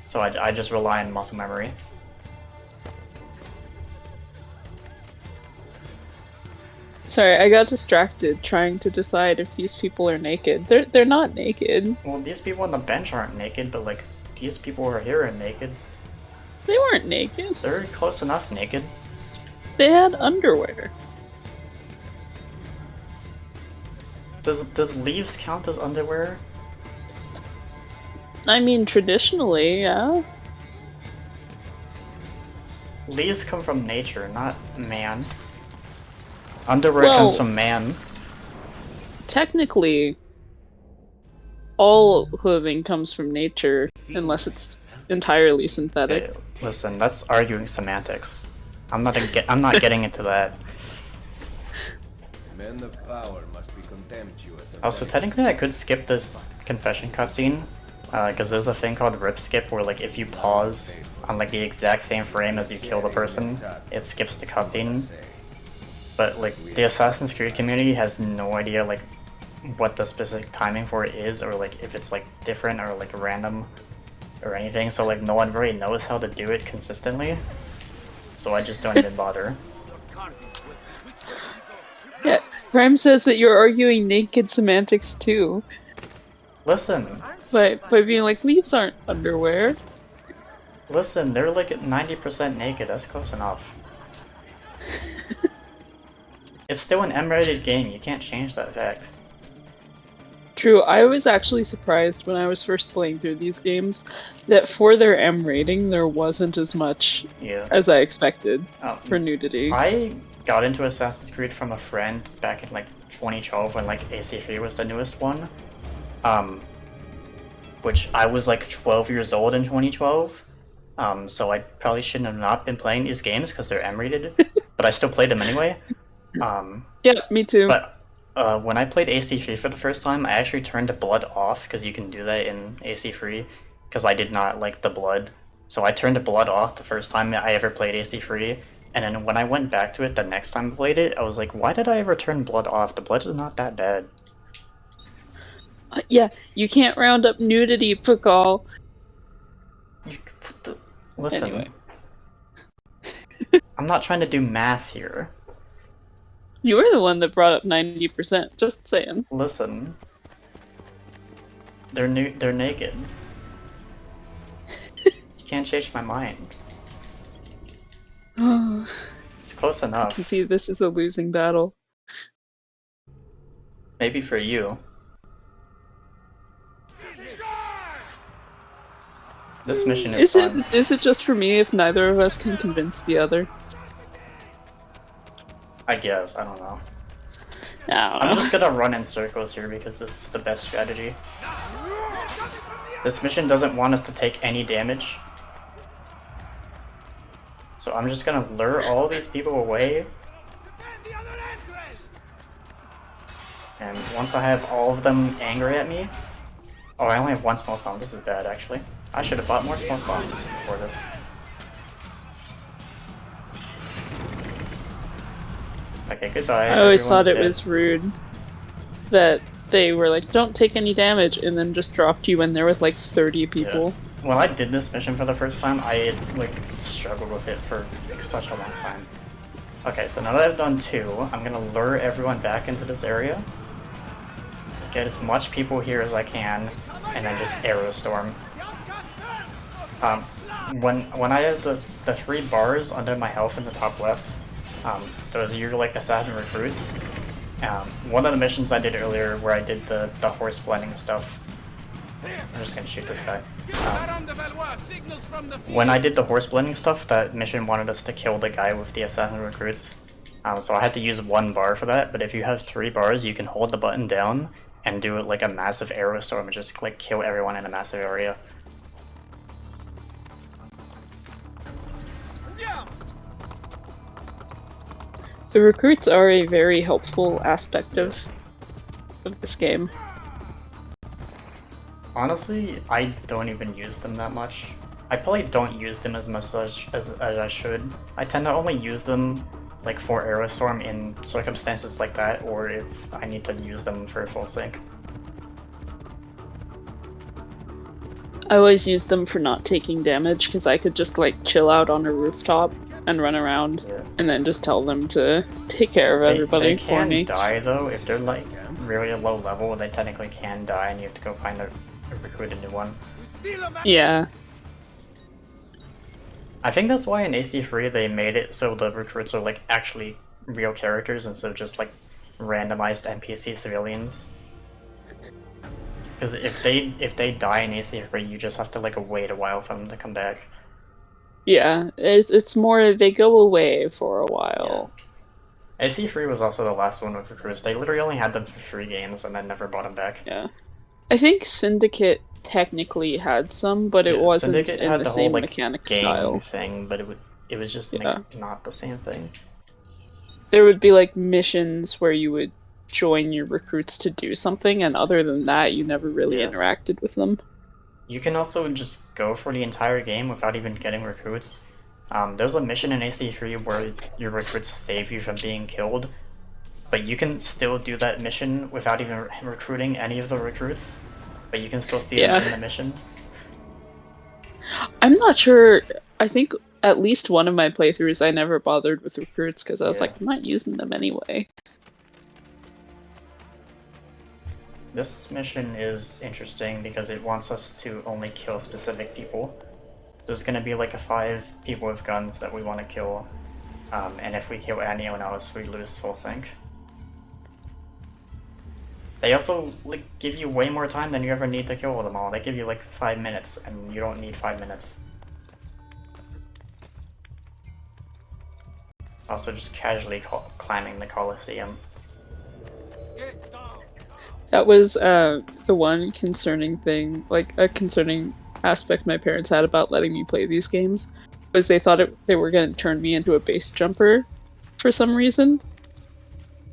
So I just rely on muscle memory. Sorry, I got distracted trying to decide if these people are naked. They're not naked. Well, these people on the bench aren't naked, but like these people who are here are naked. They weren't naked. They're close enough naked. They had underwear. Does leaves count as underwear? I mean, traditionally, yeah. Leaves come from nature, not man. Underwear Well, comes from man. Technically, all clothing comes from nature, unless it's entirely synthetic. Hey, listen, that's arguing semantics. I'm not getting into that. Men of power must be contemptuous. Also, technically, I could skip this confession cutscene, because there's a thing called rip skip where, like, if you pause on like the exact same frame as you kill the person, it skips the cutscene. But like, the Assassin's Creed community has no idea like what the specific timing for it is, or like if it's like different or like random or anything. So like, no one really knows how to do it consistently. So I just don't even bother. Yeah, Crime says that you're arguing naked semantics too. Listen. By being like, leaves aren't underwear. Listen, they're like 90% naked, that's close enough. It's still an M-rated game, you can't change that fact. True, I was actually surprised when I was first playing through these games that for their M rating there wasn't as much as I expected for nudity. I got into Assassin's Creed from a friend back in like 2012 when like AC3 was the newest one. Which I was like 12 years old in 2012. So I probably shouldn't have not been playing these games because they're M-rated, but I still played them anyway. Yeah, me too. But when I played AC3 for the first time, I actually turned the blood off, because you can do that in AC3, because I did not like the blood. So I turned the blood off the first time I ever played AC3, and then when I went back to it the next time I played it, I was like, why did I ever turn blood off? The blood is not that bad. Yeah, you can't round up nudity, Pcol. Listen, anyway. I'm not trying to do math here. You were the one that brought up 90%, just saying. Listen. They're naked. You can't change my mind. It's close enough. I can see this is a losing battle. Maybe for you. This mission is fun. Is it just for me if neither of us can convince the other? I guess, I don't know. No. I'm just gonna run in circles here because this is the best strategy. This mission doesn't want us to take any damage. So I'm just gonna lure all these people away. And once I have all of them angry at me... Oh, I only have one smoke bomb. This is bad, actually. I should have bought more smoke bombs before this. Okay, goodbye. I always thought it was rude that they were like, don't take any damage, and then just dropped you when there was like 30 people. Yeah. When I did this mission for the first time, I like struggled with it for like, such a long time. Okay, so now that I've done 2, I'm gonna lure everyone back into this area. Get as much people here as I can, and then just arrow storm. When I have the 3 bars under my health in the top left, those are your like assassin recruits. One of the missions I did earlier where I did the horse blending stuff. I'm just gonna shoot this guy. When I did the horse blending stuff, that mission wanted us to kill the guy with the assassin recruits. So I had to use 1 bar for that, but if you have 3 bars, you can hold the button down and do it like a massive arrow storm and just like kill everyone in a massive area. The recruits are a very helpful aspect of this game. Honestly, I don't even use them that much. I probably don't use them as much as I should. I tend to only use them like for Aerostorm in circumstances like that, or if I need to use them for full sync. I always use them for not taking damage, because I could just like chill out on a rooftop and run around, and then just tell them to take care of everybody for me. They can die though, if they're like really low level, they technically can die and you have to go find a recruit a new one. Yeah. I think that's why in AC3 they made it so the recruits are like actually real characters instead of just like randomized NPC civilians. Because if they die in AC3, you just have to like wait a while for them to come back. Yeah, it's more they go away for a while. Yeah. AC3 was also the last one with recruits. They literally only had them for 3 games and then never brought them back. Yeah. I think Syndicate technically had some, but it wasn't Syndicate in had the the same whole, like, mechanic game style thing, but it was just like, not the same thing. There would be like missions where you would join your recruits to do something, and other than that, you never really interacted with them. You can also just go for the entire game without even getting recruits. There's a mission in AC3 where your recruits save you from being killed, but you can still do that mission without even recruiting any of the recruits, but you can still see them in the mission. I'm not sure. I think at least one of my playthroughs I never bothered with recruits because I was like, I'm not using them anyway. This mission is interesting because it wants us to only kill specific people. There's gonna be like 5 people with guns that we want to kill, and if we kill anyone else, we lose full sync. They also like give you way more time than you ever need to kill them all. They give you like 5 minutes, and you don't need 5 minutes. Also, just casually climbing the Coliseum. That was the one concerning thing, like a concerning aspect my parents had about letting me play these games, was they thought they were going to turn me into a base jumper for some reason.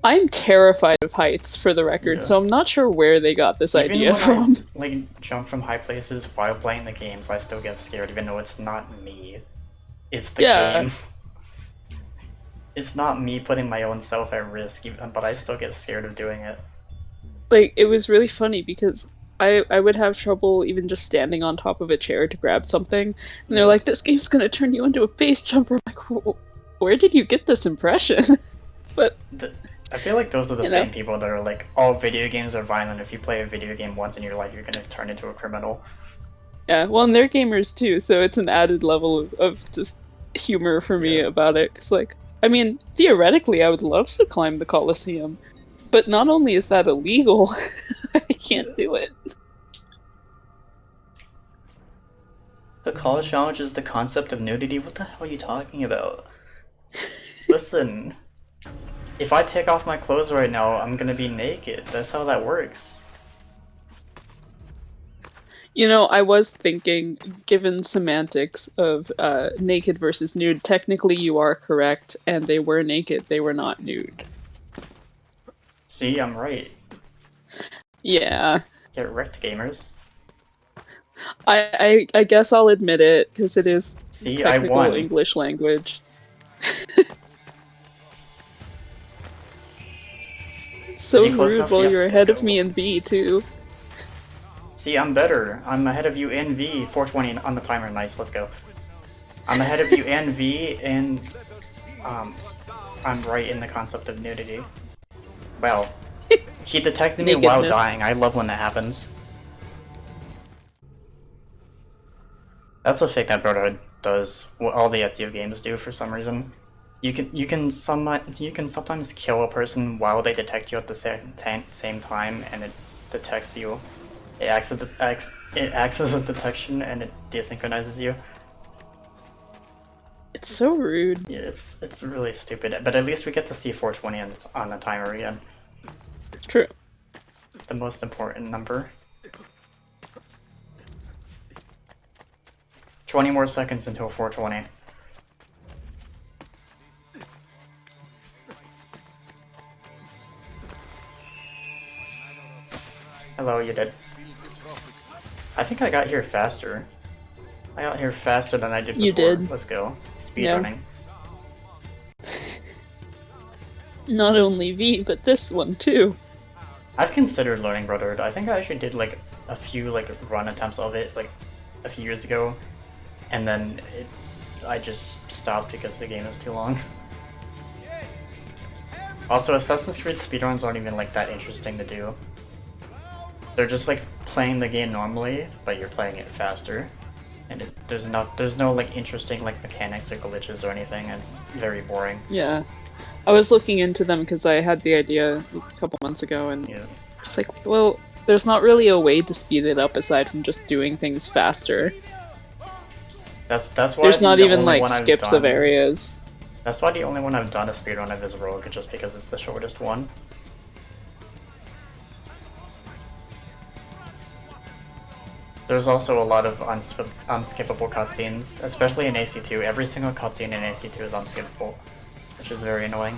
I'm terrified of heights, for the record, so I'm not sure where they got this idea from. I, like, jump from high places while playing the games, I still get scared, even though it's not me. It's the game. It's not me putting my own self at risk, but I still get scared of doing it. Like, it was really funny because I would have trouble even just standing on top of a chair to grab something, and they're like, this game's gonna turn you into a base jumper. I'm like, where did you get this impression? But I feel like those are the same people that are like, all video games are violent. If you play a video game once in your life, you're gonna turn into a criminal. Yeah, well, and they're gamers too, so it's an added level of just humor for me about it. Cause like, I mean, theoretically, I would love to climb the Coliseum, but not only is that illegal, I can't do it. The college challenge is the concept of nudity? What the hell are you talking about? Listen, if I take off my clothes right now, I'm gonna be naked. That's how that works. You know, I was thinking, given semantics of naked versus nude, technically you are correct, and they were naked, they were not nude. See, I'm right. Yeah. Get wrecked, gamers. I guess I'll admit it, because it is technical I won. English language. So rude while you're ahead of me in V, too. See, I'm better. I'm ahead of you in V. 420 on the timer. Nice, let's go. I'm ahead of you in V, and I'm right in the concept of nudity. Well, he detected me while dying. I love when that happens. That's a thing that Brotherhood does. What all the Ezio games do for some reason. You can sometimes kill a person while they detect you at the same time, and it detects you. It acts as a detection, and it desynchronizes you. It's so rude. Yeah, it's really stupid. But at least we get to see 420 on the timer again. True. The most important number. 20 more seconds until 420. Hello, you did. I think I got here faster. I got here faster than I did before. You did. Let's go. Speedrunning. Not only V, but this one too. I've considered learning Brotherhood. I think I actually did like a few like run attempts of it like a few years ago, and then I just stopped because the game is too long. Also, Assassin's Creed speedruns aren't even like that interesting to do. They're just like playing the game normally, but you're playing it faster, and there's no like interesting like mechanics or glitches or anything. It's very boring. Yeah, I was looking into them because I had the idea a couple months ago, and it's like, well, there's not really a way to speed it up aside from just doing things faster. That's why there's not even like skips of areas. That's why the only one I've done a speedrun of is Rogue, just because it's the shortest one. There's also a lot of unskippable cutscenes, especially in AC2. Every single cutscene in AC2 is unskippable, which is very annoying.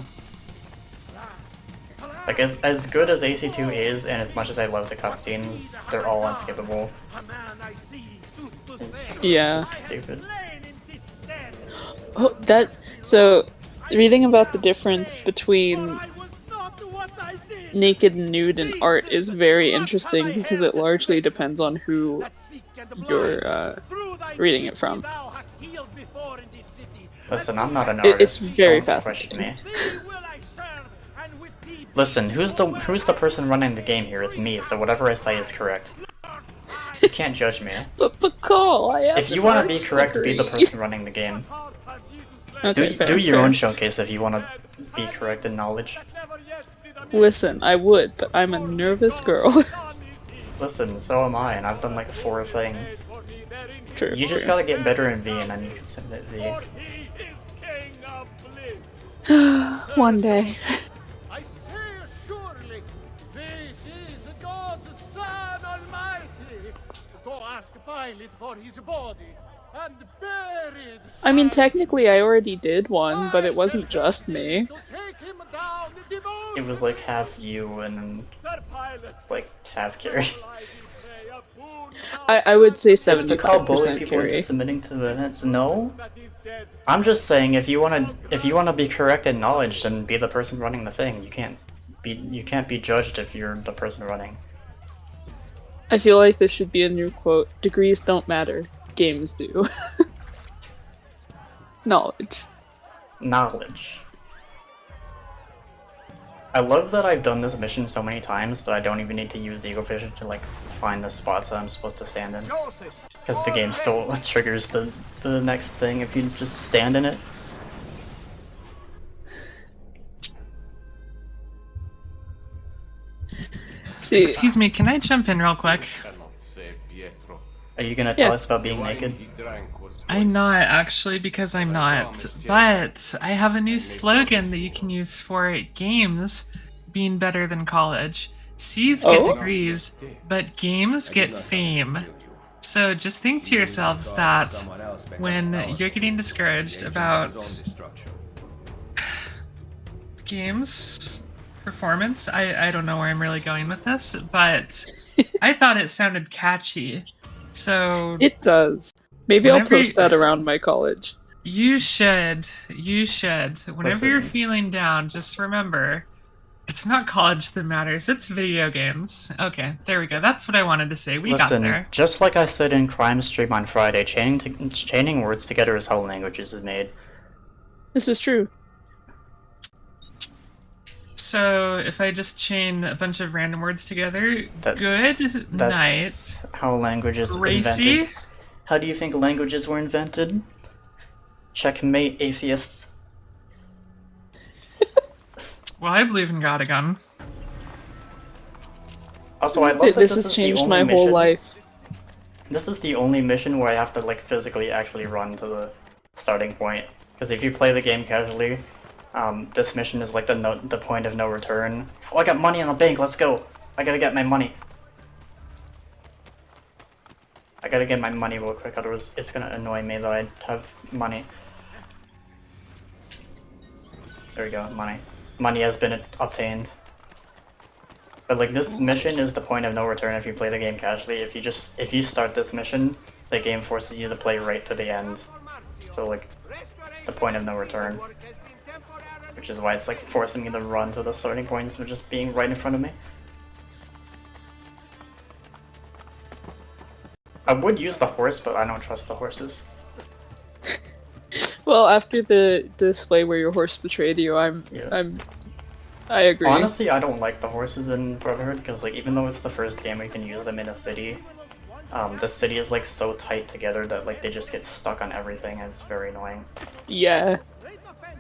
Like, as good as AC2 is, and as much as I love the cutscenes, they're all unskippable. It's stupid. Oh, so, reading about the difference between naked and nude in art is very interesting because it largely depends on who you're reading it from. Listen, I'm not an artist. It's very fascinating. Listen, who's the person running the game here? It's me, so whatever I say is correct. You can't judge me. But Pcol, if you want to be correct, be the person running the game. Okay, do your own showcase if you want to be correct in knowledge. Listen, I would, but I'm a nervous girl. Listen, so am I, and I've done like 4 things. True. You just gotta get better in V, and then you can submit V. One day. I say surely, this is God's Son Almighty. Go ask Pilate for his body and bury it. I mean, technically, I already did one, but it wasn't just me. It was like half you and like half Carrie. I would say 75% Is Pcol bully people Carrie. into submitting to events? No. I'm just saying if you wanna be correct in knowledge, then be the person running the thing. You can't be judged if you're the person running. I feel like this should be a new quote. Degrees don't matter. Games do. Knowledge. Knowledge. I love that I've done this mission so many times that I don't even need to use Eagle Vision to like find the spots that I'm supposed to stand in. Because the game still triggers the next thing if you just stand in it. See, excuse me, can I jump in real quick? Are you gonna tell us about being naked? I'm not, actually, because I'm not. But I have a new slogan that you can use for games being better than college. C's get degrees, but games get fame. So just think to yourselves that when you're getting discouraged about games performance, I don't know where I'm really going with this, but I thought it sounded catchy. So it does. Maybe I'll post that around my college. You should. Whenever you're feeling down, just remember, it's not college that matters, it's video games. Okay, there we go. That's what I wanted to say. We got there. Just like I said in Crime Stream on Friday, chaining words together is how languages is made. This is true. So, if I just chain a bunch of random words together, good that's night. How languages Racy. Invented. How do you think languages were invented? Checkmate, atheists. Well, I believe in God again. Also, I love that this has changed my whole life. This is the only mission where I have to like physically actually run to the starting point. Because if you play the game casually, this mission is like the point of no return. Oh, I got money in the bank, let's go! I gotta get my money. I gotta get my money real quick, otherwise it's gonna annoy me that I have money. There we go, money. Money has been obtained. But like this mission is the point of no return if you play the game casually. If you start this mission, the game forces you to play right to the end. So like, it's the point of no return. Which is why it's like forcing me to run to the starting point instead of just being right in front of me. I would use the horse, but I don't trust the horses. Well, after the display where your horse betrayed you, I agree. Honestly, I don't like the horses in Brotherhood because like even though it's the first game we can use them in a city, the city is like so tight together that like they just get stuck on everything and it's very annoying. Yeah.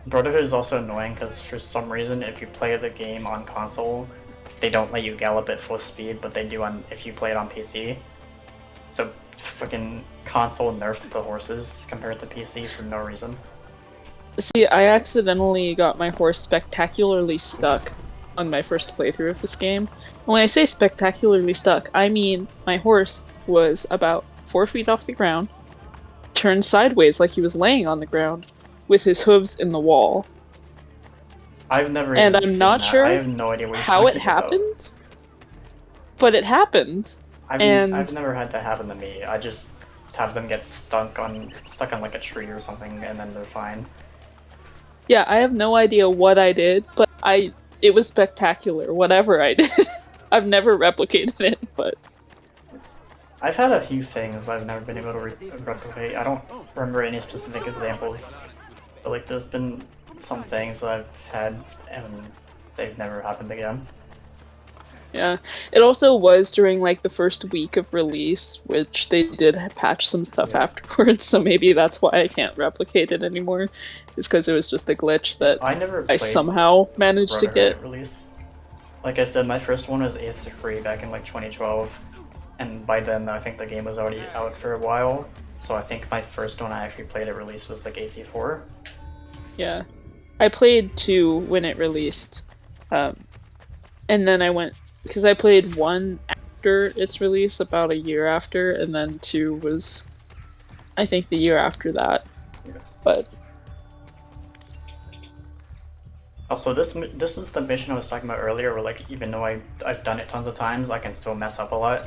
Brotherhood is also annoying because for some reason if you play the game on console, they don't let you gallop at full speed, but they do if you play it on PC. So fucking console nerfed the horses compared to PC for no reason. See, I accidentally got my horse spectacularly stuck on my first playthrough of this game. And when I say spectacularly stuck, I mean my horse was about 4 feet off the ground, turned sideways like he was laying on the ground, with his hooves in the wall. I've never and even I'm seen not that. sure I have no idea what how it happened, but it happened. I've never had that happen to me. I just have them get stuck on like a tree or something, and then they're fine. Yeah, I have no idea what I did, but it was spectacular. Whatever I did, I've never replicated it, but I've had a few things I've never been able to replicate. I don't remember any specific examples, but like there's been some things that I've had and they've never happened again. Yeah, it also was during like the first week of release, which they did patch some stuff afterwards, so maybe that's why I can't replicate it anymore, is because it was just a glitch that I somehow managed to get. Release. Like I said, my first one was AC3 back in like 2012, and by then I think the game was already out for a while, so I think my first one I actually played at release was like AC4. Yeah, I played 2 when it released, and then I went, because I played 1 after its release, about a year after, and then 2 was, I think, the year after that. Yeah. But also, this is the mission I was talking about earlier, where like even though I've done it tons of times, I can still mess up a lot.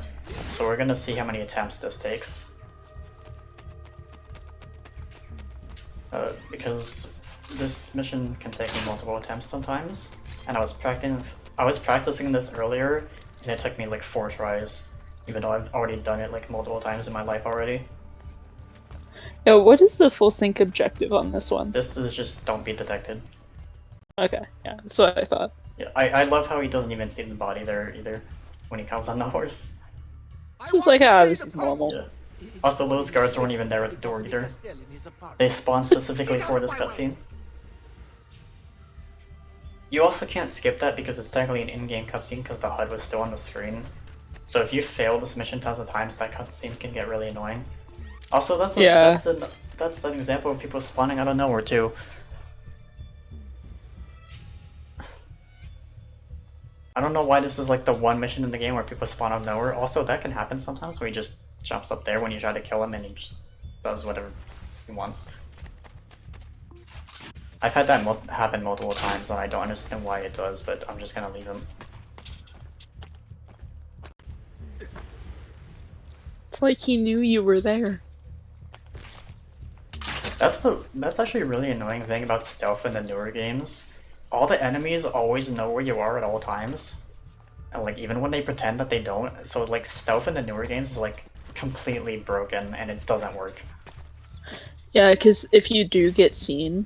So we're gonna see how many attempts this takes. Because this mission can take me multiple attempts sometimes, and I was practicing this earlier, and it took me like 4 tries, even though I've already done it like multiple times in my life already. yeah, what is the full sync objective on this one? This is just don't be detected. Okay, yeah, that's what I thought. Yeah, I love how he doesn't even see the body there either when he comes on the horse. It's just like, this is normal. Yeah. Also, those guards weren't even there at the door either. They spawned specifically for this cutscene. You also can't skip that because it's technically an in-game cutscene because the HUD was still on the screen. So if you fail this mission tons of times, that cutscene can get really annoying. Also, that's an example of people spawning out of nowhere too. I don't know why this is like the one mission in the game where people spawn out of nowhere. Also, that can happen sometimes where he just jumps up there when you try to kill him and he just does whatever he wants. I've had that happen multiple times and I don't understand why it does, but I'm just gonna leave him. It's like he knew you were there. That's actually a really annoying thing about stealth in the newer games. All the enemies always know where you are at all times. And like even when they pretend that they don't, so like stealth in the newer games is like completely broken and it doesn't work. Yeah, because if you do get seen,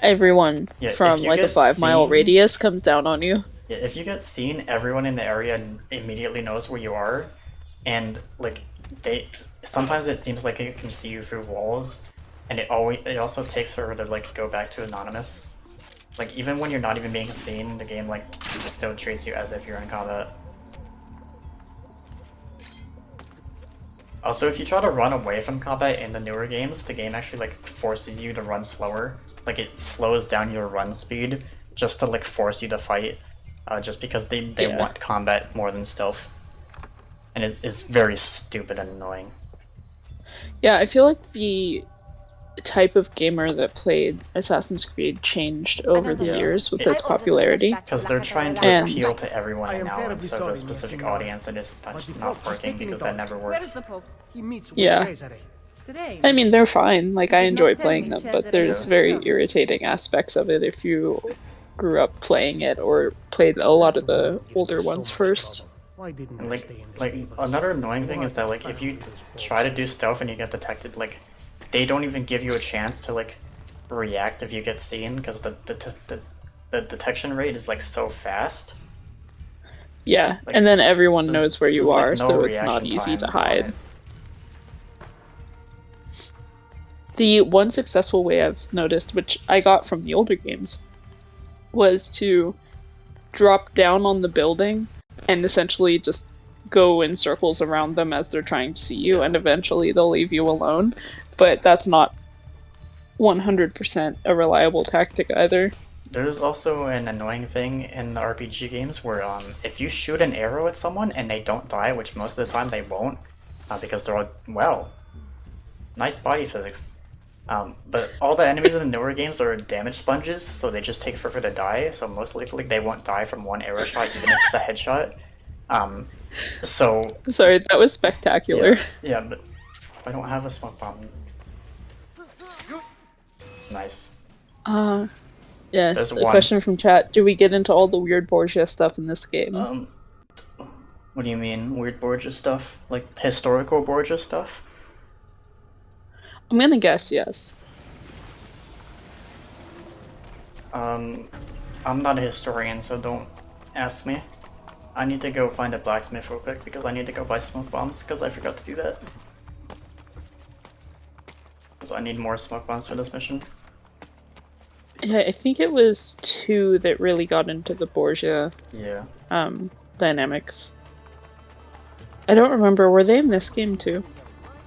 everyone Yeah, from like a 5-mile radius comes down on you. Yeah, if you get seen, everyone in the area immediately knows where you are, and like sometimes it seems like it can see you through walls, and it also takes forever to like go back to anonymous. Like even when you're not even being seen, the game like still treats you as if you're in combat. Also, if you try to run away from combat in the newer games, the game actually like forces you to run slower. Like it slows down your run speed just to like force you to fight, just because they want combat more than stealth, and it's very stupid and annoying. Yeah, I feel like the type of gamer that played Assassin's Creed changed over the years with its popularity. Because they're trying to appeal to everyone now instead of a specific audience, and it's not working because that never works. Yeah. I mean, they're fine. Like, I enjoy playing them, but there's very irritating aspects of it if you grew up playing it or played a lot of the older ones first. And like another annoying thing is that like if you try to do stealth and you get detected, like they don't even give you a chance to like react if you get seen because the detection rate is like so fast. Yeah, like, and then everyone knows where you are, like, no so it's not easy to hide. The one successful way I've noticed, which I got from the older games, was to drop down on the building and essentially just go in circles around them as they're trying to see you, and eventually they'll leave you alone. But that's not 100% a reliable tactic either. There's also an annoying thing in the RPG games where if you shoot an arrow at someone and they don't die, which most of the time they won't, because they're all, well, nice body physics. But all the enemies in the newer games are damage sponges, so they just take forever to die, so most likely they won't die from one arrow shot, even if it's a headshot. So... Sorry, that was spectacular. Yeah, but I don't have a smoke bomb. Nice. Yes, a question from chat. Do we get into all the weird Borgia stuff in this game? What do you mean, weird Borgia stuff? Like, historical Borgia stuff? I'm gonna guess yes. I'm not a historian, so don't ask me. I need to go find a blacksmith real quick because I need to go buy smoke bombs because I forgot to do that. Because I need more smoke bombs for this mission. Yeah, I think it was 2 that really got into the Borgia dynamics. I don't remember, were they in this game too?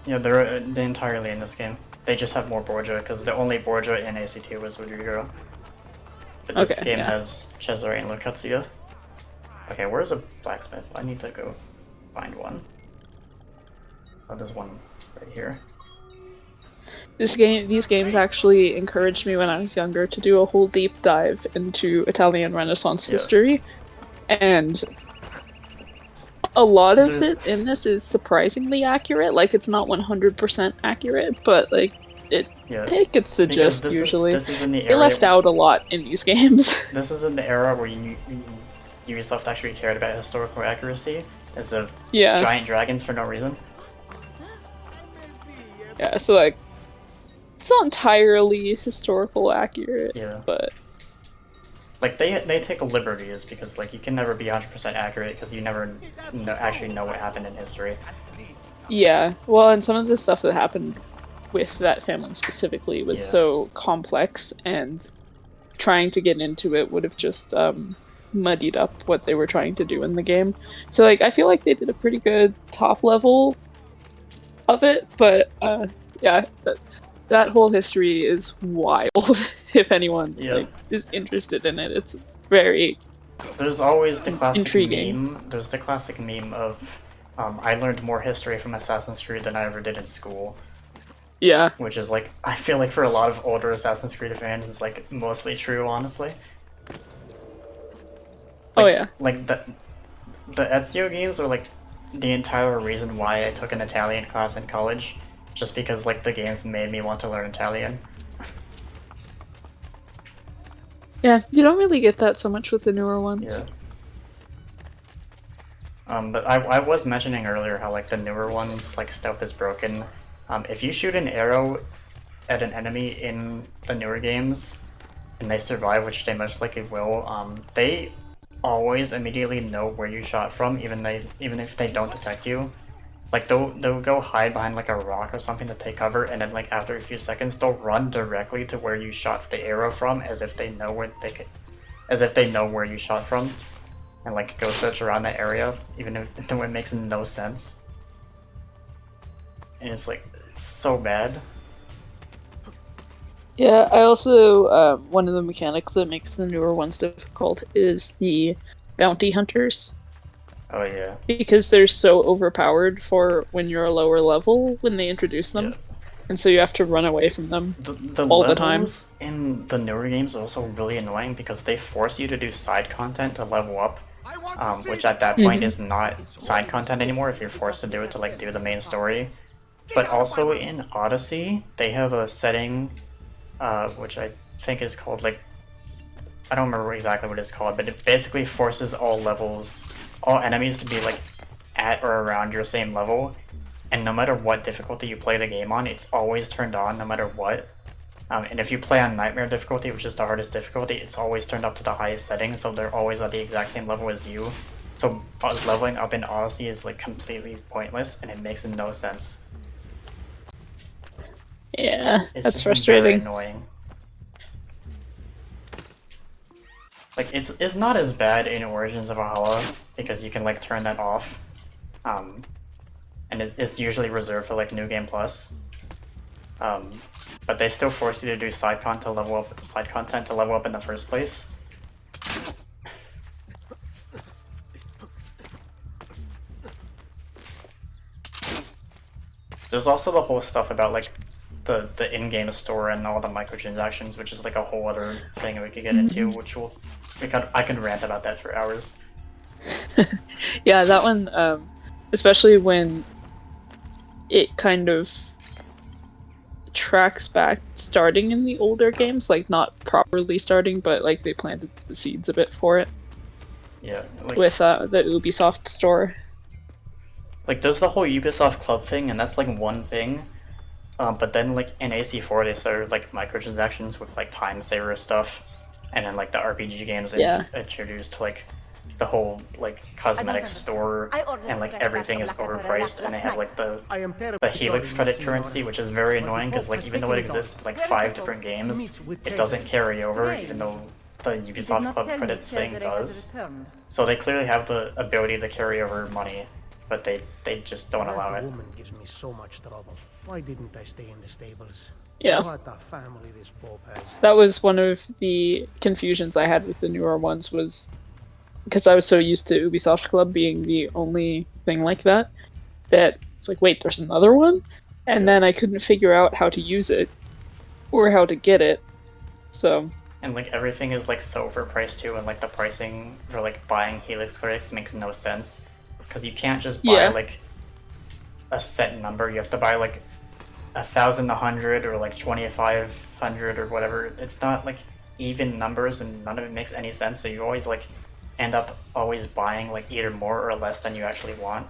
Yeah, they're entirely in this game. They just have more Borgia, because the only Borgia in AC2 was Rodrigo. But this game has Cesare and Lucrezia. Okay, where's a blacksmith? I need to go find one. Oh, there's one right here. These games actually encouraged me when I was younger to do a whole deep dive into Italian Renaissance history, and a lot of it in this is surprisingly accurate. Like, it's not 100% accurate, but like it gets the gist usually. They left out a lot in these games. This is in the era where you yourself actually cared about historical accuracy, as of giant dragons for no reason. Yeah, so like, it's not entirely historical accurate, but like they take liberties because like you can never be 100% accurate because you never actually know what happened in history. Yeah, well, and some of the stuff that happened with that family specifically was so complex, and trying to get into it would have just muddied up what they were trying to do in the game. So like, I feel like they did a pretty good top level of it, but yeah, that whole history is wild. If anyone like, is interested in it, it's very There's always the classic intriguing meme. There's the classic meme of I learned more history from Assassin's Creed than I ever did in school. Yeah. Which is like, I feel like for a lot of older Assassin's Creed fans, it's like mostly true, honestly. Like, like the Ezio games are like the entire reason why I took an Italian class in college, just because like the games made me want to learn Italian. Yeah, you don't really get that so much with the newer ones. Yeah. But I was mentioning earlier how like the newer ones, like stealth is broken. If you shoot an arrow at an enemy in the newer games, and they survive, which they most likely will, they always immediately know where you shot from, even if they don't detect you. Like they'll go hide behind like a rock or something to take cover, and then like after a few seconds they'll run directly to where you shot the arrow from, as if they know where you shot from, and like go search around that area, even if it makes no sense. and it's like, it's so bad. Yeah, I also, one of the mechanics that makes the newer ones difficult is the bounty hunters. Oh yeah. Because they're so overpowered for when you're a lower level when they introduce them. Yeah. And so you have to run away from them The all the time. levels in the newer games are also really annoying because they force you to do side content to level up, which at that point is not side content anymore if you're forced to do it to like do the main story. But also in Odyssey, they have a setting, which I think is called like, I don't remember exactly what it's called, but it basically forces all enemies to be like at or around your same level. And no matter what difficulty you play the game on, it's always turned on no matter what. And if you play on Nightmare difficulty, which is the hardest difficulty, it's always turned up to the highest setting, so they're always at the exact same level as you. So leveling up in Odyssey is like completely pointless, and it makes no sense. Yeah, It's that's just frustrating. very annoying. Like, it's not as bad in Origins of Valhalla, because you can like turn that off. And it's usually reserved for like New Game Plus. But they still force you to do side content to level up in the first place. There's also the whole stuff about like the in-game store and all the microtransactions, which is like a whole other thing we could get into, which I can rant about that for hours. Yeah, that one, especially when it kind of tracks back starting in the older games, like not properly starting, but like they planted the seeds a bit for it. Yeah, like, with the Ubisoft store. Like, there's the whole Ubisoft Club thing, and that's like one thing. But then like in AC4 they started like microtransactions with like time saver stuff, and then like the RPG games introduced like the whole like cosmetic store, and like everything is overpriced, and they have like the Helix credit currency, which is very annoying because like even though it exists in like 5 different games, it doesn't carry over, even though the Ubisoft Club credits thing does. So they clearly have the ability to carry over money, but they just don't allow it. Woman gives me so much trouble. Why didn't I stay in the stables? Yeah. What a family this Pope has. That was one of the confusions I had with the newer ones, was because I was so used to Ubisoft Club being the only thing like that it's like, wait, there's another one? And then I couldn't figure out how to use it or how to get it. So. And like everything is like so overpriced too, and like the pricing for like buying Helix credits makes no sense. Because you can't just buy like a set number, you have to buy like 1,100 or like 2,500 or whatever. It's not like even numbers, and none of it makes any sense, so you always like end up always buying like either more or less than you actually want.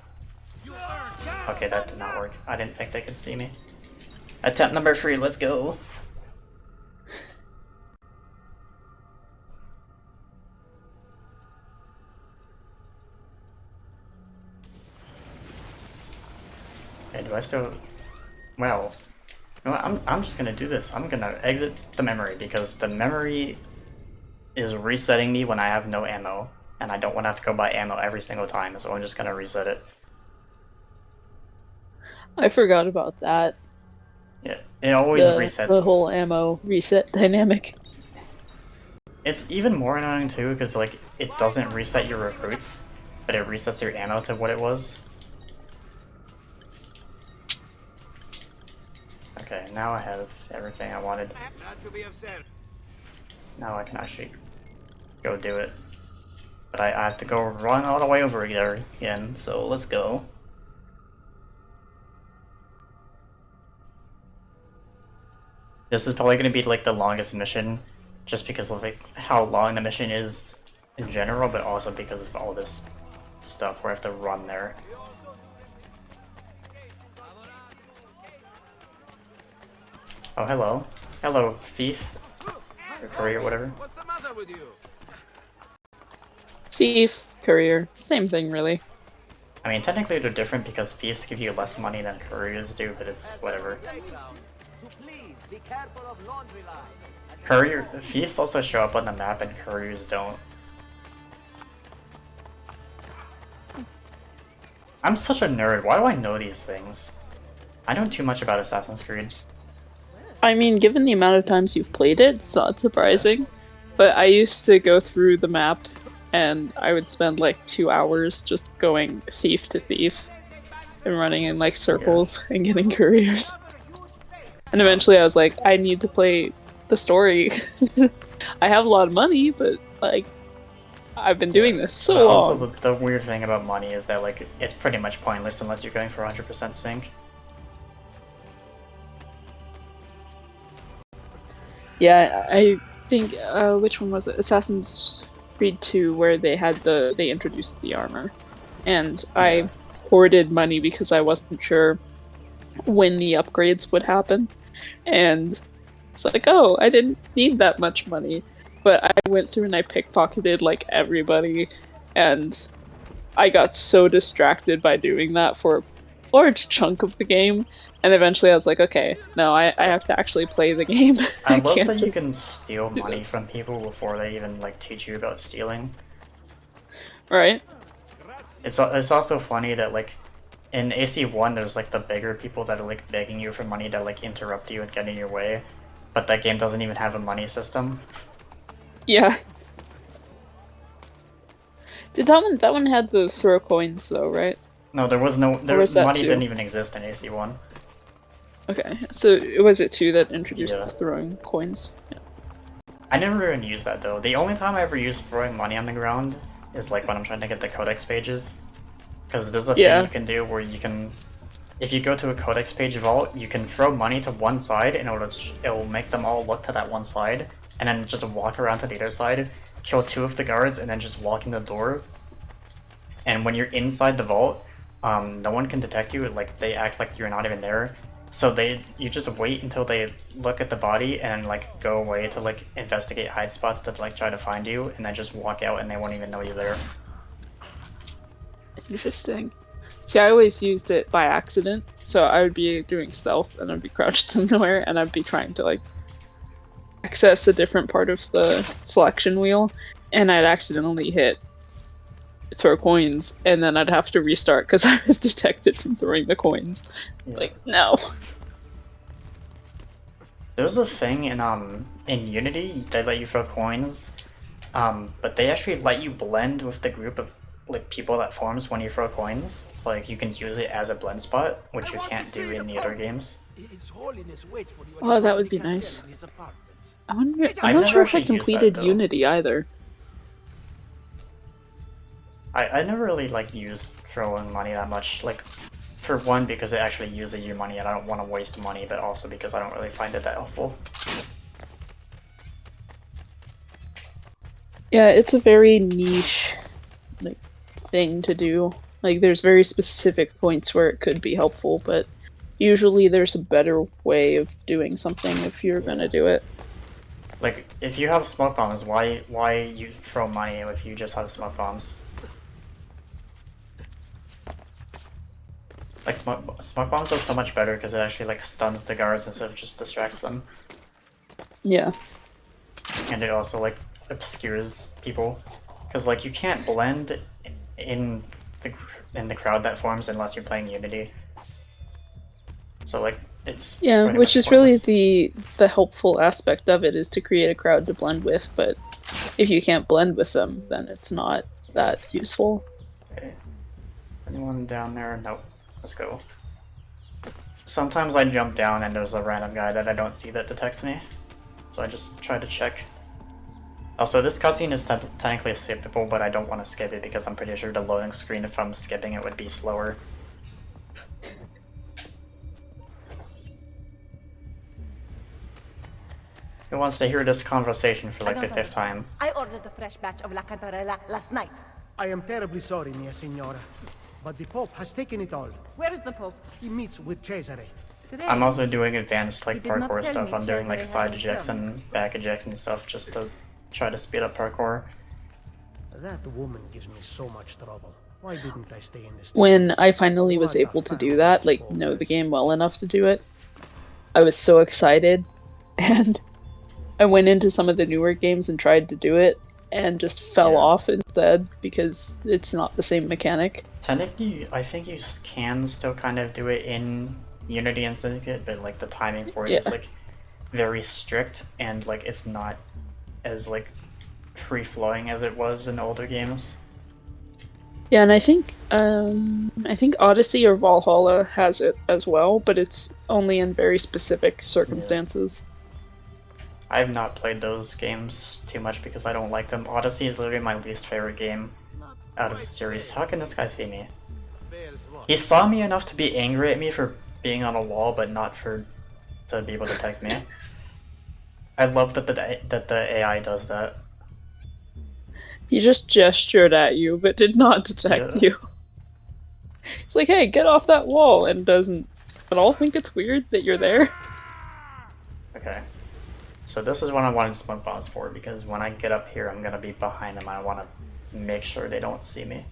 Okay, that did not work. I didn't think they could see me. Attempt number 3, let's go. Okay, do I still... Well, you know what? I'm just gonna do this. I'm gonna exit the memory, because the memory is resetting me when I have no ammo, and I don't want to have to go buy ammo every single time, so I'm just gonna reset it. I forgot about that. Yeah, it always resets. The whole ammo reset dynamic. It's even more annoying too, because like it doesn't reset your recruits, but it resets your ammo to what it was. Okay, now I have everything I wanted. Now I can actually go do it. But I have to go run all the way over there again, so let's go. This is probably going to be like the longest mission, just because of like how long the mission is in general, but also because of all this stuff where I have to run there. Oh, hello. Hello, thief. Or courier, whatever. What's the matter with you? Thief, courier, same thing really. I mean, technically they're different because thieves give you less money than couriers do, but it's whatever. Thieves also show up on the map and couriers don't. I'm such a nerd, why do I know these things? I know too much about Assassin's Creed. I mean, given the amount of times you've played it, it's not surprising. But I used to go through the map, and I would spend like 2 hours just going thief to thief and running in like circles and getting couriers. And eventually I was like, I need to play the story. I have a lot of money, but like, I've been doing this so long. Also, the weird thing about money is that like it's pretty much pointless unless you're going for 100% sync. Yeah, I think which one was it? Assassin's Creed 2, where they introduced the armor, and I hoarded money because I wasn't sure when the upgrades would happen, and it's like, oh, I didn't need that much money, but I went through and I pickpocketed like everybody, and I got so distracted by doing that for a large chunk of the game, and eventually I was like, okay, no, I have to actually play the game. I love that you can steal money from people before they even like teach you about stealing. Right. It's also funny that like in AC1 there's like the bigger people that are like begging you for money to like interrupt you and get in your way, but that game doesn't even have a money system. Yeah. Did that one had the throw coins though, right? No, there was no money didn't even exist in AC1. Okay, so was it 2 that introduced the throwing coins? Yeah. I never even used that though. The only time I ever used throwing money on the ground is like when I'm trying to get the codex pages. Because there's a thing you can do where you can, if you go to a codex page vault, you can throw money to one side and it'll make them all look to that one side, and then just walk around to the other side, kill 2 of the guards, and then just walk in the door. And when you're inside the vault, no one can detect you. Like they act like you're not even there. So you just wait until they look at the body and like go away to like investigate hide spots to like try to find you, and then just walk out and they won't even know you're there. Interesting. See, I always used it by accident. So I would be doing stealth and I'd be crouched somewhere and I'd be trying to like access a different part of the selection wheel, and I'd accidentally hit throw coins, and then I'd have to restart because I was detected from throwing the coins. Yeah. Like, no. There's a thing in Unity, they let you throw coins, but they actually let you blend with the group of like people that forms when you throw coins. So, like you can use it as a blend spot, which you can't do in the other games. Oh, that would be nice. I'm not sure if I completed Unity either. I never really like used throwing money that much, like for one because it actually uses your money and I don't want to waste money, but also because I don't really find it that helpful. Yeah, it's a very niche like thing to do. Like there's very specific points where it could be helpful, but usually there's a better way of doing something if you're gonna do it. Like if you have smoke bombs, why you throw money if you just have smoke bombs? Like smoke bombs are so much better because it actually like stuns the guards instead of just distracts them. Yeah. And it also like obscures people because like you can't blend in the crowd that forms unless you're playing Unity. So like it's which is really the helpful aspect of it, is to create a crowd to blend with, but if you can't blend with them, then it's not that useful. Okay. Anyone down there? Nope. Let's go. Sometimes I jump down and there's a random guy that I don't see that detects me, so I just try to check. Also, this cutscene is technically skippable, but I don't want to skip it because I'm pretty sure the loading screen, if I'm skipping it, would be slower. Who wants to hear this conversation for like the 5th time? I ordered a fresh batch of La Cantarella last night. I am terribly sorry, mia signora, but the Pope has taken it all. Where is the Pope? He meets with Cesare. Today. I'm also doing advanced like parkour stuff. I'm doing like side ejects and back ejects and stuff just to try to speed up parkour. That woman gives me so much trouble. Why didn't I stay in this? When I finally was able to do that, like know the game well enough to do it, I was so excited, and I went into some of the newer games and tried to do it, and just fell off instead because it's not the same mechanic. Technically, I think you can still kind of do it in Unity and Syndicate, but like the timing for it is like very strict, and like it's not as like free flowing as it was in older games. Yeah, and I think Odyssey or Valhalla has it as well, but it's only in very specific circumstances. I have not played those games too much because I don't like them. Odyssey is literally my least favorite game out of the series. How can this guy see me? He saw me enough to be angry at me for being on a wall, but not to be able to detect me. I love that the AI does that. He just gestured at you, but did not detect you. It's like, hey, get off that wall, and doesn't at all think it's weird that you're there. Okay. So this is what I wanted smoke bombs for, because when I get up here, I'm gonna be behind them. I want to make sure they don't see me.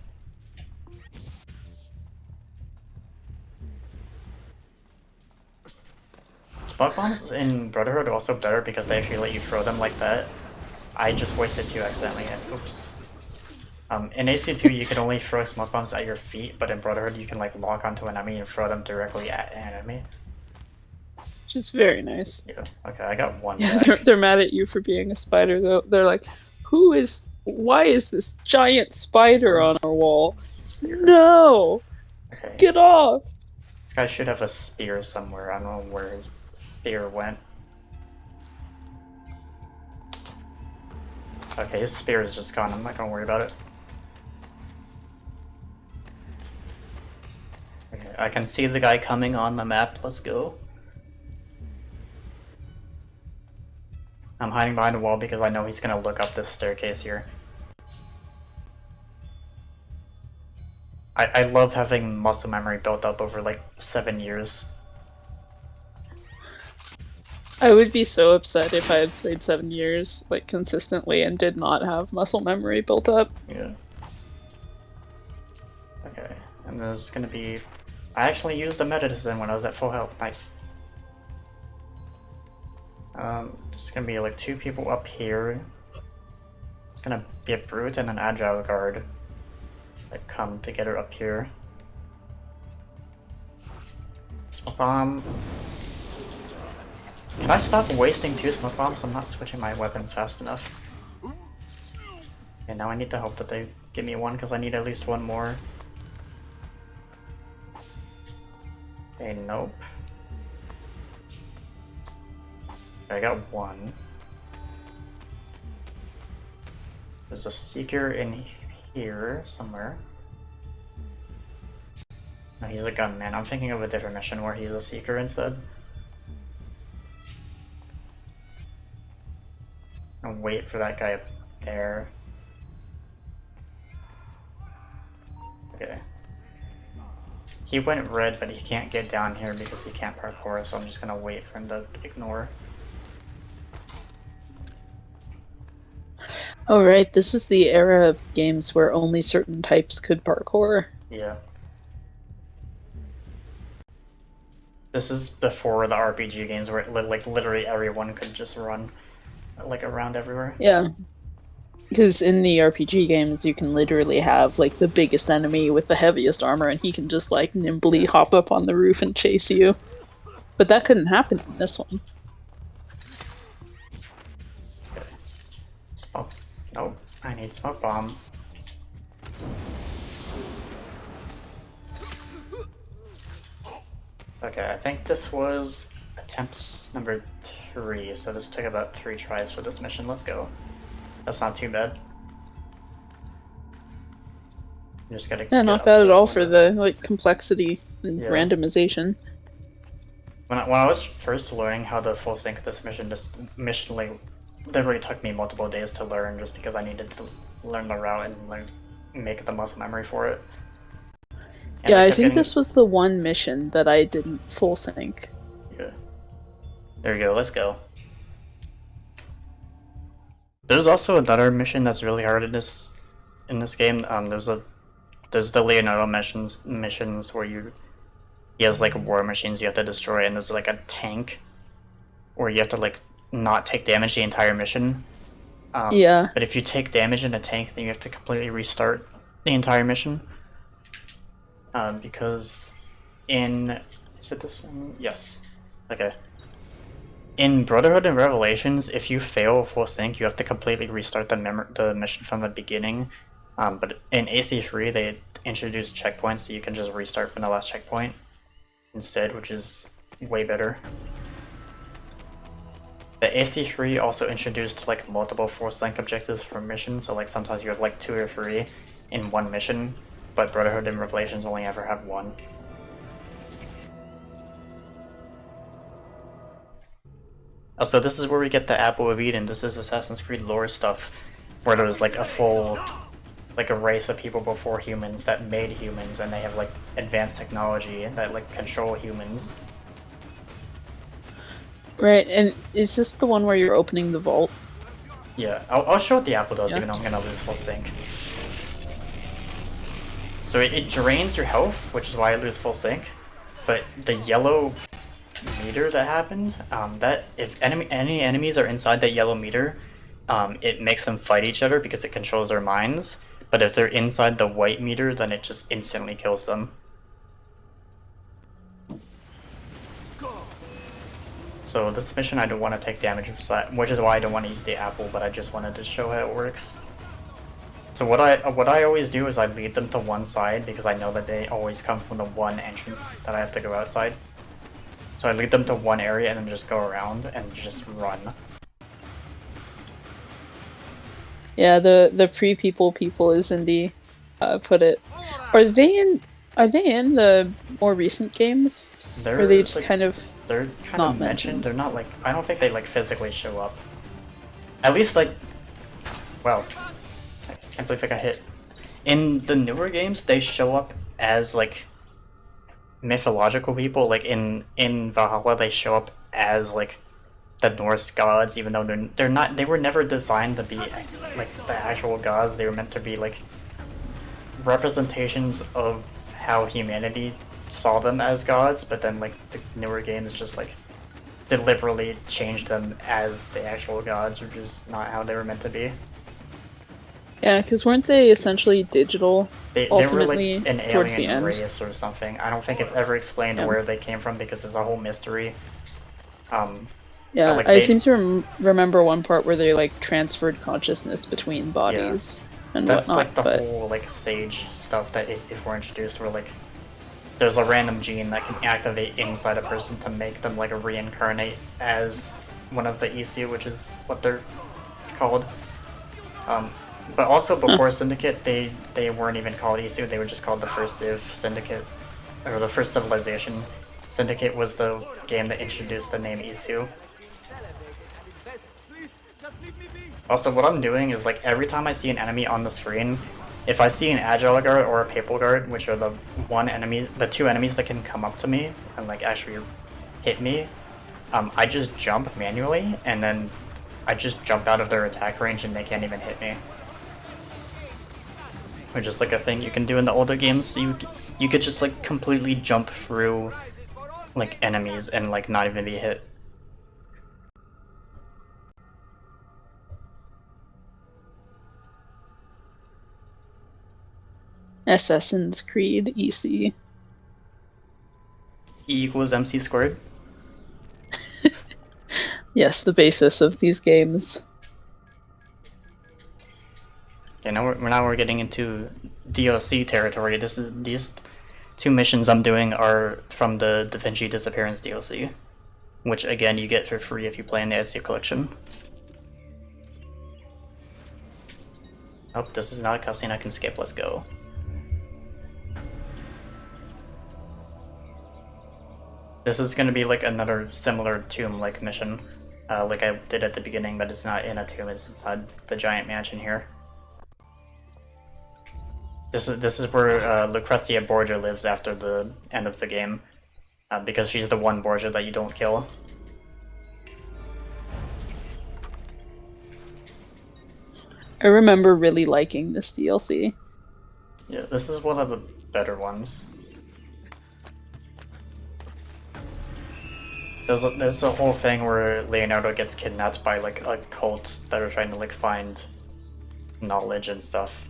Smoke bombs in Brotherhood are also better because they actually let you throw them like that. I just wasted 2 accidentally. Oops. In AC2 you can only throw smoke bombs at your feet, but in Brotherhood you can like lock onto an enemy and throw them directly at an enemy. Which is very nice. Yeah. Okay, I got one. Yeah, they're mad at you for being a spider though. They're like, why is this giant spider on our wall? No! Okay. Get off! This guy should have a spear somewhere. I don't know where his spear went. Okay, his spear is just gone. I'm not gonna worry about it. Okay, I can see the guy coming on the map. Let's go. I'm hiding behind a wall because I know he's gonna look up this staircase here. I love having muscle memory built up over like 7 years. I would be so upset if I had played 7 years, like, consistently and did not have muscle memory built up. Yeah. Okay, and there's gonna be... I actually used the medicine when I was at full health. Nice. There's gonna be like 2 people up here. It's gonna be a brute and an agile guard that come together up here. Smoke bomb. Can I stop wasting 2 smoke bombs? I'm not switching my weapons fast enough. And now I need to hope that they give me one because I need at least 1 more. Okay, nope. I got 1. There's a seeker in here somewhere. No, he's a gunman. I'm thinking of a different mission where he's a seeker instead. I'll wait for that guy up there. Okay. He went red, but he can't get down here because he can't parkour, so I'm just gonna wait for him to ignore. Oh right, this was the era of games where only certain types could parkour. Yeah. This is before the RPG games where like literally everyone could just run like around everywhere. Yeah. Because in the RPG games you can literally have like the biggest enemy with the heaviest armor and he can just like nimbly hop up on the roof and chase you. But that couldn't happen in this one. Okay. Smoke. Nope. I need smoke bomb. Okay, I think this was attempt number 3, so this took about 3 tries for this mission. Let's go. That's not too bad. You just gotta not bad at all for the like complexity and randomization. When I was first learning how to full sync this mission, literally took me multiple days to learn just because I needed to learn the route and make the muscle memory for it. And yeah, I think this was the one mission that I didn't full sync. Yeah. There we go, let's go. There's also another mission that's really hard in this game. There's the Leonardo missions where he has like war machines you have to destroy, and there's like a tank where you have to like not take damage the entire mission. Yeah. But if you take damage in a tank, then you have to completely restart the entire mission. Because in Is it this one? Yes. Okay. In Brotherhood and Revelations, if you fail full sync, you have to completely restart the mission from the beginning. But in AC3, they introduced checkpoints, so you can just restart from the last checkpoint instead, which is way better. The AC3 also introduced like multiple full sync objectives for missions, so like sometimes you have like 2 or 3 in one mission, but Brotherhood and Revelations only ever have 1. Also, this is where we get the Apple of Eden. This is Assassin's Creed lore stuff, where there's like a full, like a race of people before humans that made humans, and they have like advanced technology that like control humans. Right, and is this the one where you're opening the vault? Yeah, I'll show what the apple does, even though I'm gonna lose full sync. So it drains your health, which is why I lose full sync. But the yellow meter that happened, that if any enemies are inside that yellow meter, it makes them fight each other because it controls their minds. But if they're inside the white meter, then it just instantly kills them. So this mission I don't want to take damage, which is why I don't want to use the apple, but I just wanted to show how it works. So what I always do is I lead them to one side, because I know that they always come from the one entrance that I have to go outside. So I lead them to one area and then just go around and just run. Yeah, the people as Indy put it. Are they in the more recent games? Or are they just like, kind of they're kind of mentioned. They're not like, I don't think they like physically show up. At least like, well, I can't believe I got hit. In the newer games, they show up as like mythological people. Like in Valhalla, they show up as like the Norse gods, even though they're not. They were never designed to be like the actual gods. They were meant to be like representations of how humanity saw them as gods, but then like the newer games just like deliberately changed them as the actual gods, which is not how they were meant to be. Yeah, because weren't they essentially digital? They were like an alien race or something. I don't think it's ever explained where they came from, because it's a whole mystery. Yeah, like I seem to remember one part where they like transferred consciousness between bodies and that's whatnot. Like the whole like sage stuff that AC4 introduced, where like there's a random gene that can activate inside a person to make them like reincarnate as one of the ECU, which is what they're called. But also before Syndicate, they weren't even called ECU, they were just called the First Civ Syndicate, or the First Civilization. Syndicate was the game that introduced the name ECU. Also, what I'm doing is like every time I see an enemy on the screen, if I see an Agile Guard or a Papal Guard, which are the two enemies that can come up to me and like actually hit me, I just jump manually, and then I just jump out of their attack range and they can't even hit me. Which is like a thing you can do in the older games, so you could just like completely jump through like enemies and like not even be hit. Assassin's Creed EC. E equals MC squared? Yes, the basis of these games. Okay, now we're getting into DLC territory. These 2 missions I'm doing are from the Da Vinci Disappearance DLC, which again you get for free if you play in the SC collection. Oh, this is not a cutscene I can skip. Let's go. This is going to be like another similar tomb-like mission, like I did at the beginning, but it's not in a tomb, it's inside the giant mansion here. This is where Lucrezia Borgia lives after the end of the game, because she's the one Borgia that you don't kill. I remember really liking this DLC. Yeah, this is one of the better ones. There's a whole thing where Leonardo gets kidnapped by like a cult that are trying to like find knowledge and stuff,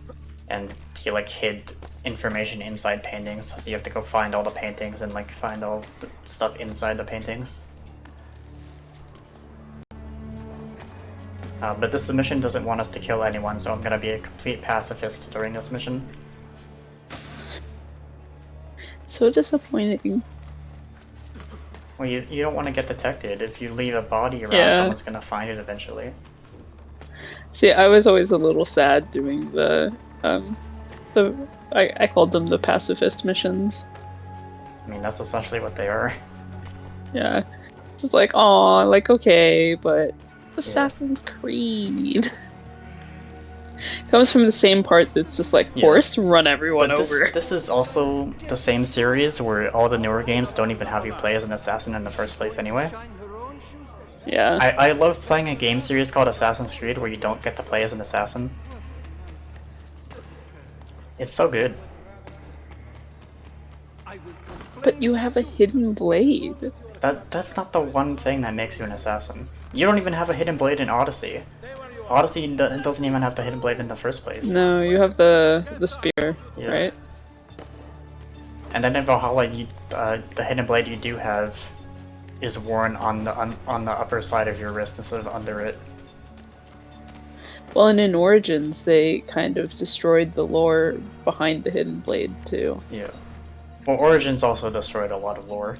and he like hid information inside paintings, so you have to go find all the paintings and like find all the stuff inside the paintings. But this mission doesn't want us to kill anyone, so I'm gonna be a complete pacifist during this mission. So disappointing. Well, you don't want to get detected. If you leave a body around, Yeah. someone's gonna find it eventually. See, I was always a little sad doing I called them the pacifist missions. I mean, that's essentially what they are. Yeah. It's just like, aw, like, okay, but Assassin's Creed comes from the same part that's just like, horse, run everyone But over. this is also the same series where all the newer games don't even have you play as an assassin in the first place anyway. Yeah. I love playing a game series called Assassin's Creed where you don't get to play as an assassin. It's so good. But you have a hidden blade. That's not the one thing that makes you an assassin. You don't even have a hidden blade in Odyssey. Odyssey doesn't even have the hidden blade in the first place. No, you have the spear, right? And then in Valhalla, the hidden blade you do have is worn on the upper side of your wrist instead of under it. Well, and in Origins, they kind of destroyed the lore behind the hidden blade too. Yeah. Well, Origins also destroyed a lot of lore.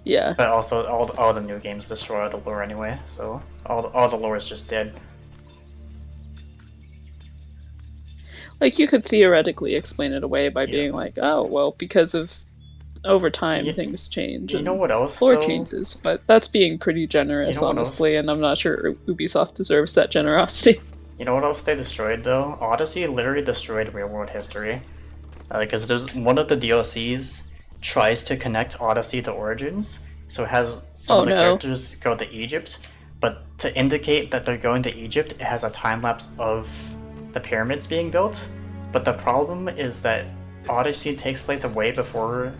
Yeah. But also, all the new games destroy all the lore anyway, so all the lore is just dead. Like, you could theoretically explain it away by being like, oh, well, because of over time things change You know and what else, lore though? changes, but that's being pretty generous, You know what honestly, else? and I'm not sure Ubisoft deserves that generosity. You know what else they destroyed, though? Odyssey literally destroyed real-world history. Because there's one of the DLCs tries to connect Odyssey to Origins, so it has some of the characters go to Egypt, but to indicate that they're going to Egypt, it has a time-lapse of the pyramids being built. But the problem is that Odyssey takes place way before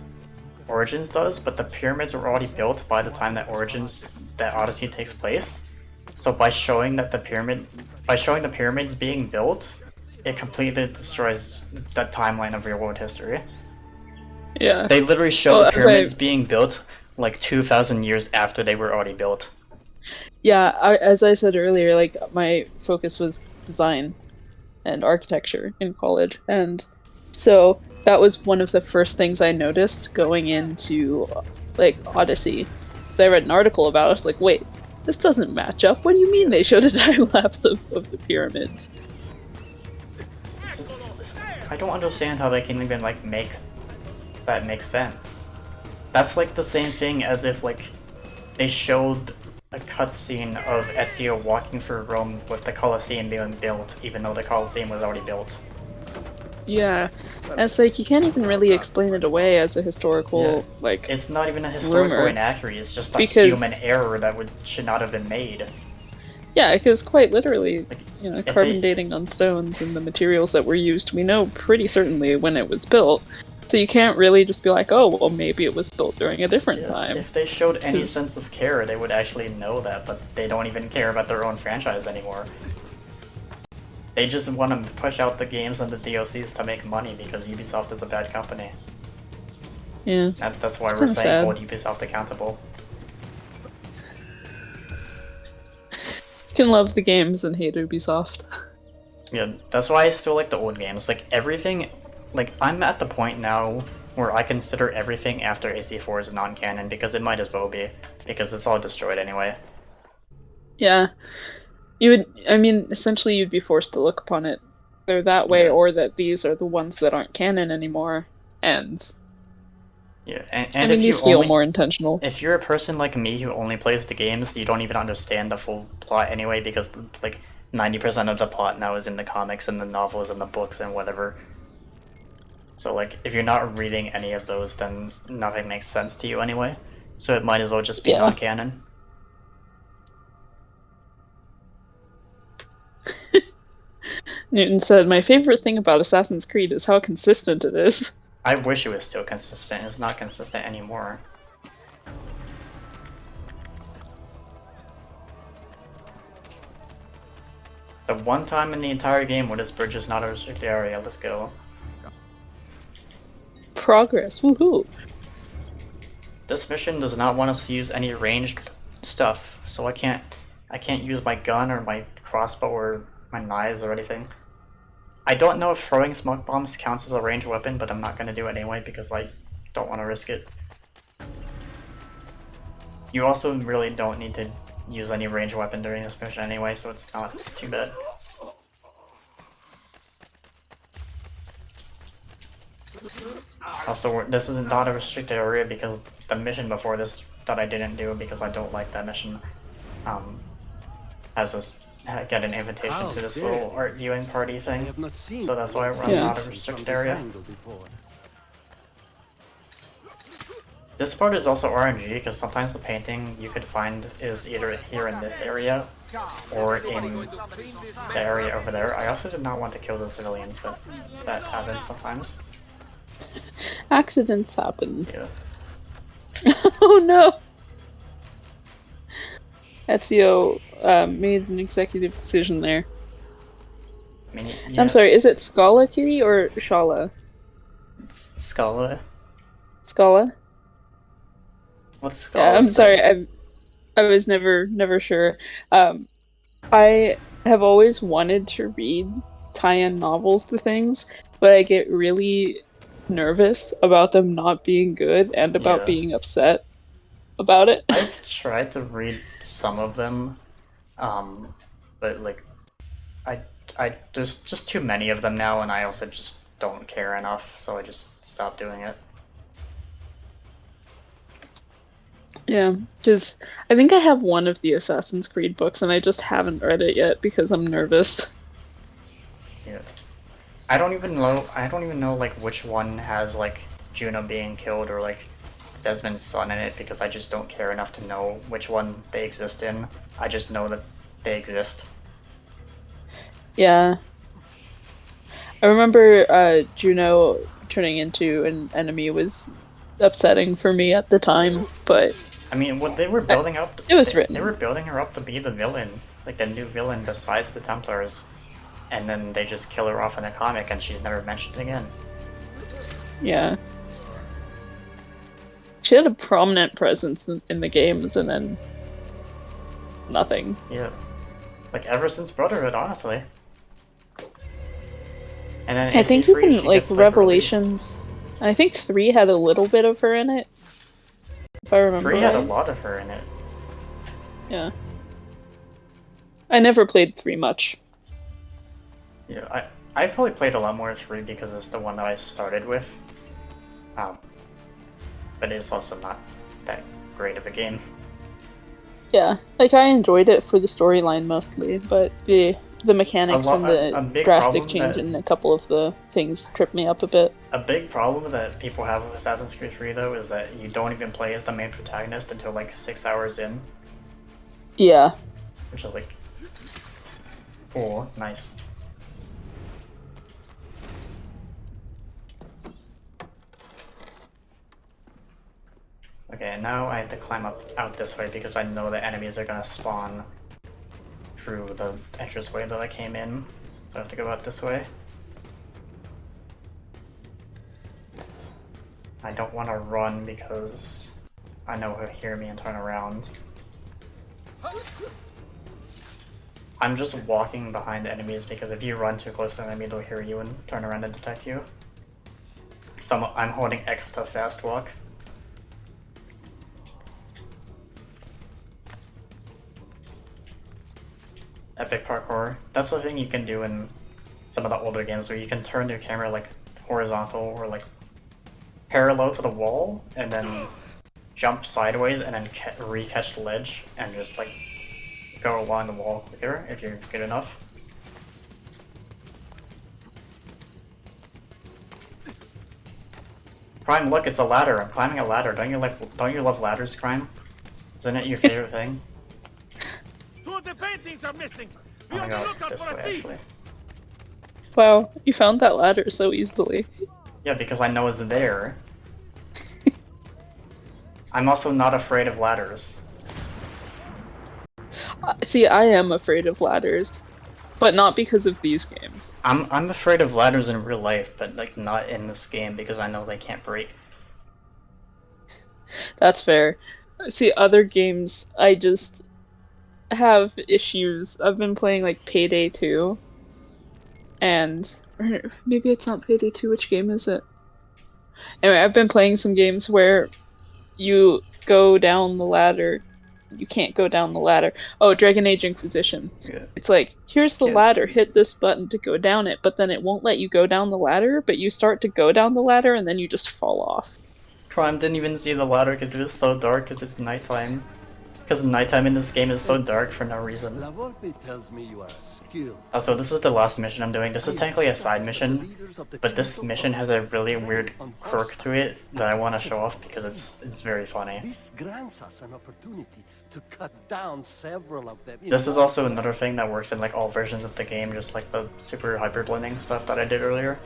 Origins does, but the pyramids were already built by the time that Odyssey takes place. So by showing the pyramids being built, it completely destroys the timeline of real-world history. Yeah. They literally show the pyramids being built like 2,000 years after they were already built. Yeah, as I said earlier, like, my focus was design and architecture in college, and so that was one of the first things I noticed going into, like, Odyssey. I read an article about it, I was like, wait, this doesn't match up. What do you mean they showed a time-lapse of the pyramids? I don't understand how they can even, like, make that make sense. That's like the same thing as if, like, they showed a cutscene of Ezio walking through Rome with the Colosseum being built, even though the Colosseum was already built. Yeah, and it's like, you can't even really explain it away as a historical, like, it's not even a historical rumor. inaccuracy, it's just a human error that should not have been made. Yeah, because quite literally, you know, if carbon dating on stones and the materials that were used, we know pretty certainly when it was built. So you can't really just be like, oh, well, maybe it was built during a different time. If they showed any sense of care, they would actually know that, but they don't even care about their own franchise anymore. They just want to push out the games and the DLCs to make money because Ubisoft is a bad company. Yeah. That's why we're saying hold Ubisoft accountable. You can love the games and hate Ubisoft. Yeah, that's why I still like the old games. Like, everything... Like, I'm at the point now where I consider everything after AC4 is non-canon, because it might as well be, because it's all destroyed anyway. Yeah. You would, I mean, essentially you'd be forced to look upon it either that way, or that these are the ones that aren't canon anymore, and... Yeah, and I mean, these feel more intentional. If you're a person like me who only plays the games, you don't even understand the full plot anyway, because, like, 90% of the plot now is in the comics and the novels and the books and whatever. So, like, if you're not reading any of those, then nothing makes sense to you anyway. So it might as well just be non-canon. Newton said, my favorite thing about Assassin's Creed is how consistent it is. I wish it was still consistent. It's not consistent anymore. The one time in the entire game where this bridge is not a restricted area. Let's go. Progress, woohoo! This mission does not want us to use any ranged stuff, so I can't use my gun or my crossbow or my knives or anything. I don't know if throwing smoke bombs counts as a ranged weapon, but I'm not gonna do it anyway because I don't want to risk it. You also really don't need to use any ranged weapon during this mission anyway, so it's not too bad. Also, this is not a restricted area because the mission before this that I didn't do because I don't like that mission has us get an invitation to this little art viewing party thing. So that's why we're not a restricted area. This part is also RNG because sometimes the painting you could find is either here in this area or in the area over there. I also did not want to kill the civilians, but that happens sometimes. Accidents happen. Yeah. Oh no! Ezio made an executive decision there. I mean, yeah. I'm sorry, is it Scala Kitty or Shala? It's Scala. Scala? What's Scala? Yeah, I'm sorry, I was never sure. I have always wanted to read tie-in novels to things, but I get really nervous about them not being good and about being upset about it. I've tried to read some of them, but like, there's just too many of them now, and I also just don't care enough, so I just stopped doing it. Yeah, because I think I have one of the Assassin's Creed books, and I just haven't read it yet because I'm nervous. Yeah. I don't even know like which one has like Juno being killed or like Desmond's son in it because I just don't care enough to know which one they exist in. I just know that they exist. Yeah. I remember Juno turning into an enemy was upsetting for me at the time, but I mean, what they were building up, it was written. They were building her up to be the villain, like the new villain besides the Templars. And then they just kill her off in a comic and she's never mentioned again. Yeah. She had a prominent presence in the games and then nothing. Yeah. Like ever since Brotherhood, honestly. And then I think even like Revelations, I think 3 had a little bit of her in it. If I remember 3 right. had a lot of her in it. Yeah. I never played 3 much. Yeah, I probably played a lot more 3 because it's the one that I started with. But it's also not that great of a game. Yeah, like I enjoyed it for the storyline mostly, but the mechanics and the drastic change in a couple of the things tripped me up a bit. A big problem that people have with Assassin's Creed 3 though is that you don't even play as the main protagonist until like 6 hours in. Yeah. Which is like, oh, nice. Okay, now I have to climb out this way because I know the enemies are gonna spawn through the entranceway that I came in. So I have to go out this way. I don't want to run because I know he'll hear me and turn around. I'm just walking behind enemies because if you run too close to an enemy, they'll hear you and turn around and detect you. So I'm holding X to fast walk. Epic parkour. That's the thing you can do in some of the older games where you can turn your camera like horizontal or like parallel to the wall and then jump sideways and then re-catch the ledge and just like go along the wall quicker if you're good enough. Crime, look, it's a ladder. I'm climbing a ladder. Don't you love ladders, Crime? Isn't it your favorite thing? Two of the paintings are missing. I'm gonna go this way, actually. Wow, you found that ladder so easily. Yeah, because I know it's there. I'm also not afraid of ladders. See, I am afraid of ladders. But not because of these games. I'm afraid of ladders in real life, but like not in this game because I know they can't break. That's fair. See, other games, I just have issues. I've been playing like Payday 2, and or maybe it's not Payday 2. Which game is it? Anyway, I've been playing some games where you go down the ladder. You can't go down the ladder. Oh, Dragon Age Inquisition. Yeah. It's like, here's the Yes. ladder, hit this button to go down it, but then it won't let you go down the ladder, but you start to go down the ladder and then you just fall off. Prime didn't even see the ladder because it was so dark because it's nighttime. Because nighttime in this game is so dark for no reason. La Volpe tells me you are skilled. Also, this is the last mission I'm doing. This is technically a side mission, but this mission has a really weird quirk to it that I want to show off because it's very funny. This grants us an opportunity to cut down several of them. This is also another thing that works in like all versions of the game, just like the super hyper blending stuff that I did earlier.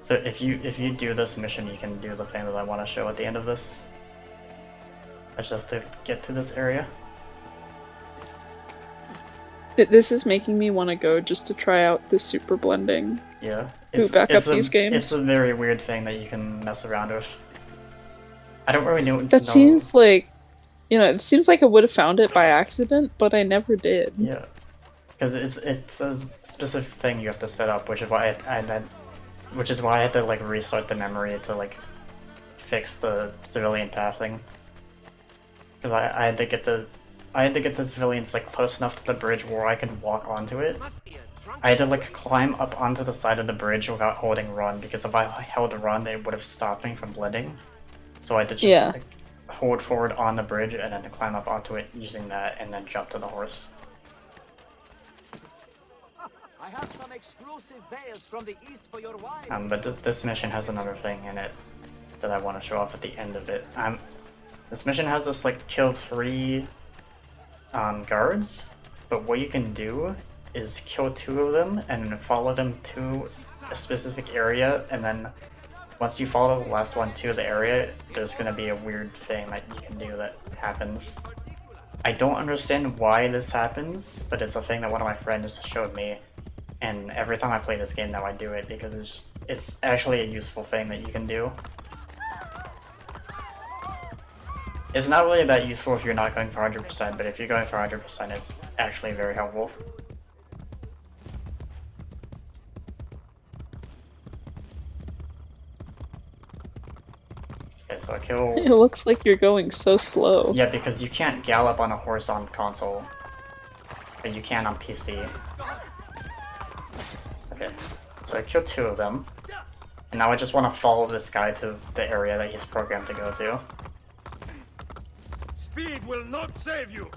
So if you do this mission, you can do the thing that I want to show at the end of this. I just have to get to this area. This is making me want to go just to try out the super blending. Yeah. These games. It's a very weird thing that you can mess around with. I don't really know. That seems like, it seems like I would have found it by accident, but I never did. Yeah. Because it's a specific thing you have to set up, which is why I had to like restart the memory to like fix the civilian pathing. Because I had to get the civilians like close enough to the bridge where I could walk onto it. I had to like climb up onto the side of the bridge without holding run, because if I held run it would have stopped me from blending. So I had to just like, hold forward on the bridge and then climb up onto it using that and then jump to the horse. I have some exclusive veils from the east for your wives. But this mission has another thing in it that I want to show off at the end of it. This mission has us like kill 3 guards, but what you can do is kill 2 of them and then follow them to a specific area, and then once you follow the last one to the area, there's going to be a weird thing that you can do that happens. I don't understand why this happens, but it's a thing that one of my friends showed me, and every time I play this game now I do it because it's actually a useful thing that you can do. It's not really that useful if you're not going for 100%, but if you're going for 100%, it's actually very helpful. Okay, so I kill... It looks like you're going so slow. Yeah, because you can't gallop on a horse on console, but you can on PC. Okay, so I killed 2 of them, and now I just want to follow this guy to the area that he's programmed to go to. Speed will not save you.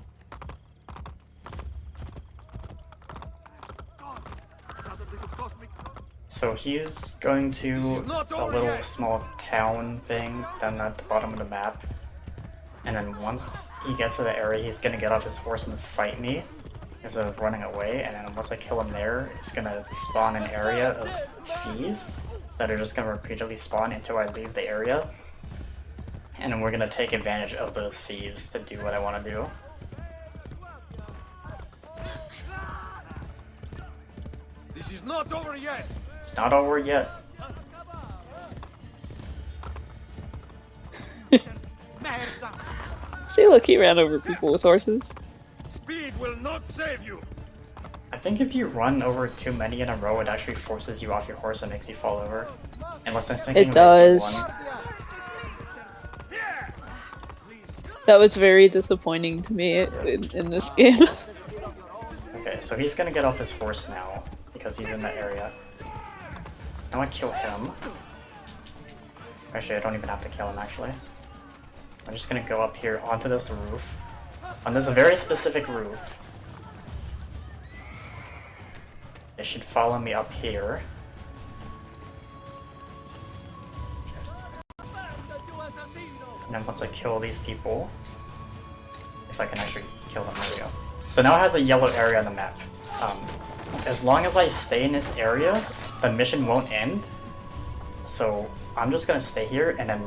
So he's going to a little small town thing down at the bottom of the map, and then once he gets to the area, he's gonna get off his horse and fight me instead of running away, and then once I kill him there, it's gonna spawn an area of thieves that are just gonna repeatedly spawn until I leave the area. And then we're gonna take advantage of those thieves to do what I want to do. This is not over yet. It's not over yet. See, look, he ran over people with horses. Speed will not save you. I think if you run over too many in a row, it actually forces you off your horse and makes you fall over. Unless I'm thinking It does. one. That was very disappointing to me in this game. Okay, so he's gonna get off his horse now, because he's in that area. I want to kill him. Actually, I don't even have to kill him, actually. I'm just gonna go up here onto this roof. On this very specific roof. They should follow me up here. And then once I kill these people, if I can actually kill them, there we go. So now it has a yellow area on the map. As long as I stay in this area, the mission won't end. So I'm just gonna stay here, and then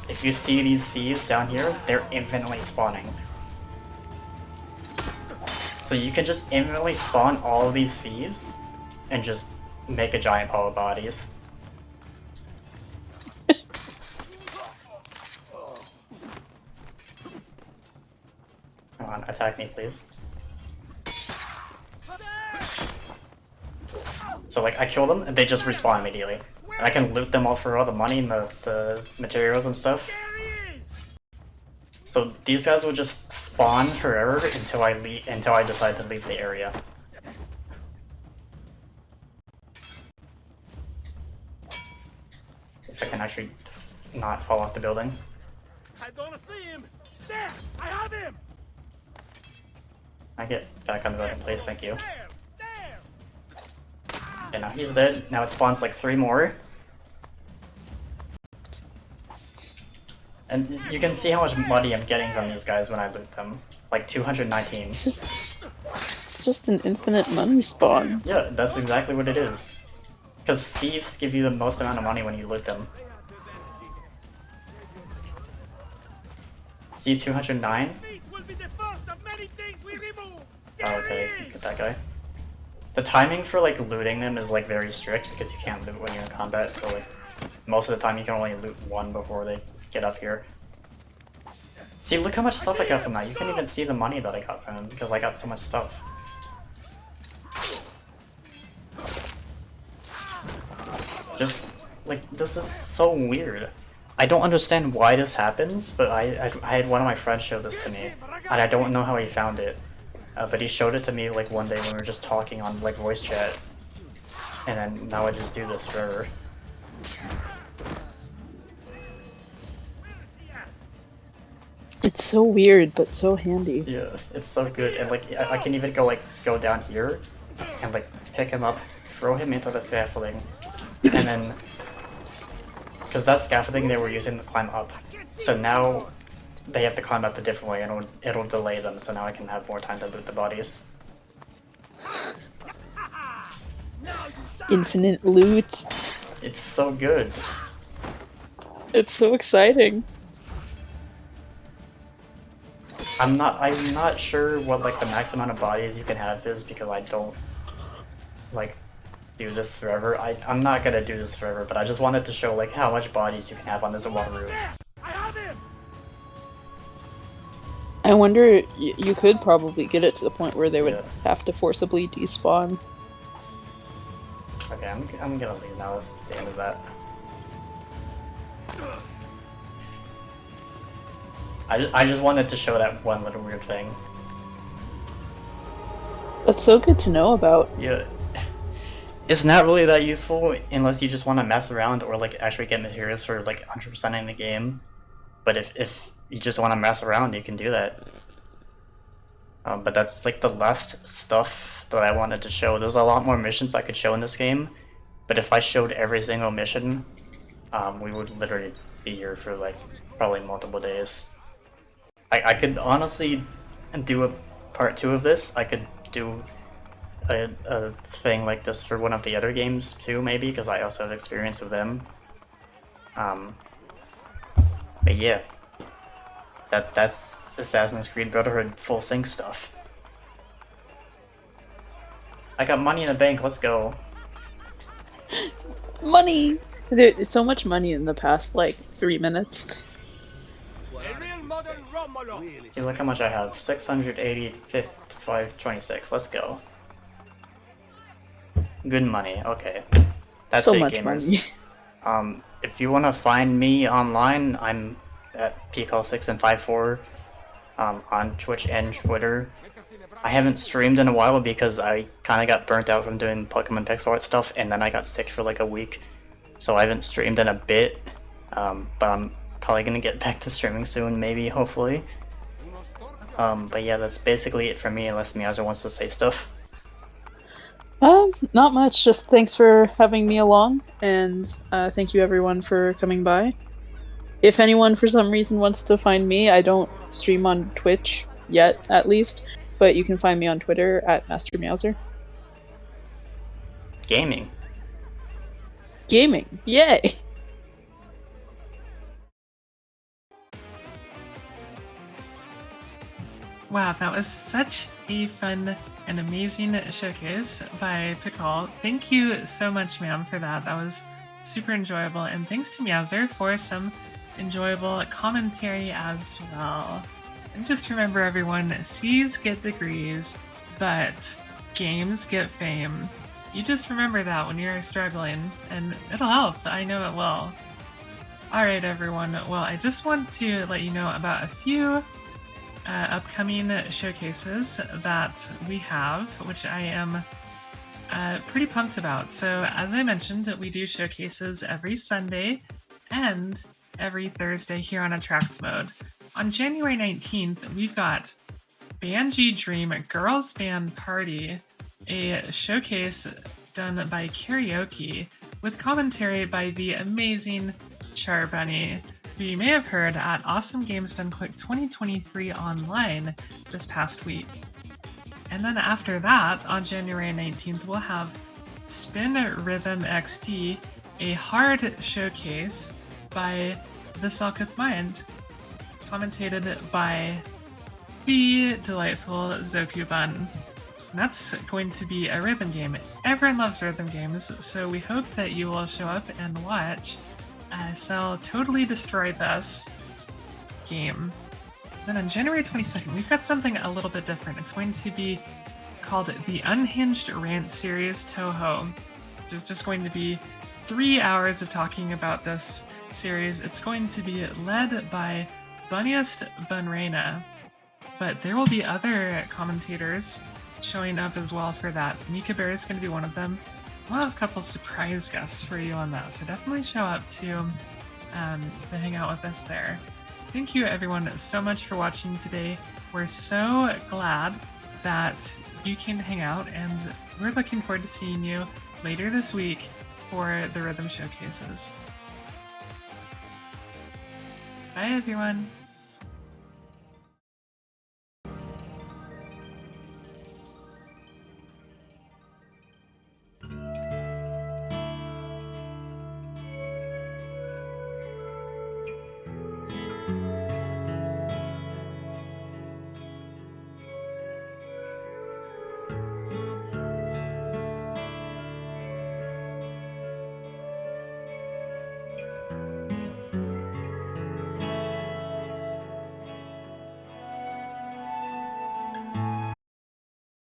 if you see these thieves down here, they're infinitely spawning. So you can just imminently spawn all of these thieves and just make a giant pile of bodies. Come on, attack me, please. So like, I kill them and they just respawn immediately. And I can loot them all for all the money and the materials and stuff. So these guys will just spawn forever until I decide to leave the area. If I can actually not fall off the building. I don't see him. There, I have him. I get back on the building, please. Thank you. There. Okay, now he's dead. Now it spawns like 3 more. And you can see how much money I'm getting from these guys when I loot them. Like 219. It's just an infinite money spawn. Yeah, that's exactly what it is. Because thieves give you the most amount of money when you loot them. See 209? Oh, okay, get that guy. The timing for like looting them is like very strict because you can't loot when you're in combat, so like most of the time you can only loot 1 before they get up here. See, look how much stuff I got from that. You can't even see the money that I got from him because I got so much stuff. Just, like, this is so weird. I don't understand why this happens, but I had one of my friends show this to me, and I don't know how he found it. But he showed it to me like one day when we were just talking on like voice chat, and then now I just do this forever. It's so weird, but so handy. Yeah, it's so good, and like I can even go down here, and like pick him up, throw him into the scaffolding, and then because that scaffolding they were using to climb up, so now they have to climb up a different way, and it'll delay them. So now I can have more time to loot the bodies. Infinite loot. It's so good. It's so exciting. I'm not sure what like the max amount of bodies you can have is because I don't like do this forever. I'm not gonna do this forever, but I just wanted to show like how much bodies you can have on this one roof. I wonder, you could probably get it to the point where they would have to forcibly despawn. Okay, I'm gonna leave now. This is the end of that. I just wanted to show that one little weird thing. That's so good to know about. Yeah. It's not really that useful unless you just want to mess around or like actually get materials for like 100%ing the game. But if you just want to mess around, you can do that. But that's like the last stuff that I wanted to show. There's a lot more missions I could show in this game, but if I showed every single mission, we would literally be here for like probably multiple days. I could honestly do a part 2 of this. I could do a thing like this for one of the other games too, maybe, because I also have experience with them. But yeah, that's Assassin's Creed Brotherhood full sync stuff. I got money in the bank, let's go. Money! There's so much money in the past, like, 3 minutes. See, look how much I have. 680, 526, let's go. Good money, okay. That's so it, much gamers. Money. If you want to find me online, I'm at Pcol 6 and 54 on Twitch and Twitter. I haven't streamed in a while because I kind of got burnt out from doing Pokemon pixel art stuff, and then I got sick for like a week, so I haven't streamed in a bit. But I'm probably gonna get back to streaming soon, maybe, hopefully. But yeah, that's basically it for me, unless Meowzer wants to say stuff. Not much. Just thanks for having me along, and thank you everyone for coming by. If anyone for some reason wants to find me, I don't stream on Twitch yet, at least, but you can find me on Twitter at MasterMeowzer. Gaming. Gaming, yay! Wow, that was such a fun and amazing showcase by Pcol. Thank you so much, ma'am, for that. That was super enjoyable. And thanks to Meowzer for some enjoyable commentary as well. And just remember, everyone, C's get degrees, but games get fame. You just remember that when you're struggling, and it'll help. I know it will. Alright, everyone. Well, I just want to let you know about a few upcoming showcases that we have, which I am pretty pumped about. So, as I mentioned, we do showcases every Sunday and every Thursday here on Attract Mode. On January 19th, we've got Banji Dream Girls Band Party, a showcase done by Karaoke with commentary by the amazing Char Bunny, who you may have heard at Awesome Games Done Quick 2023 online this past week. And then after that, on January 19th, we'll have Spin Rhythm XT, a hard showcase by The Salkith Mind, commentated by the delightful Zokubun. And that's going to be a rhythm game. Everyone loves rhythm games, so we hope that you will show up and watch Cell Totally Destroyed Us game. Then on January 22nd, we've got something a little bit different. It's going to be called the Unhinged Rant Series Toho, which is just going to be 3 hours of talking about this series. It's going to be led by Bunniest Bunraina, but there will be other commentators showing up as well for that. Mika Bear is going to be one of them. We'll have a couple surprise guests for you on that, so definitely show up to hang out with us there. Thank you everyone so much for watching today. We're so glad that you came to hang out, and we're looking forward to seeing you later this week for the Rhythm Showcases. Bye everyone!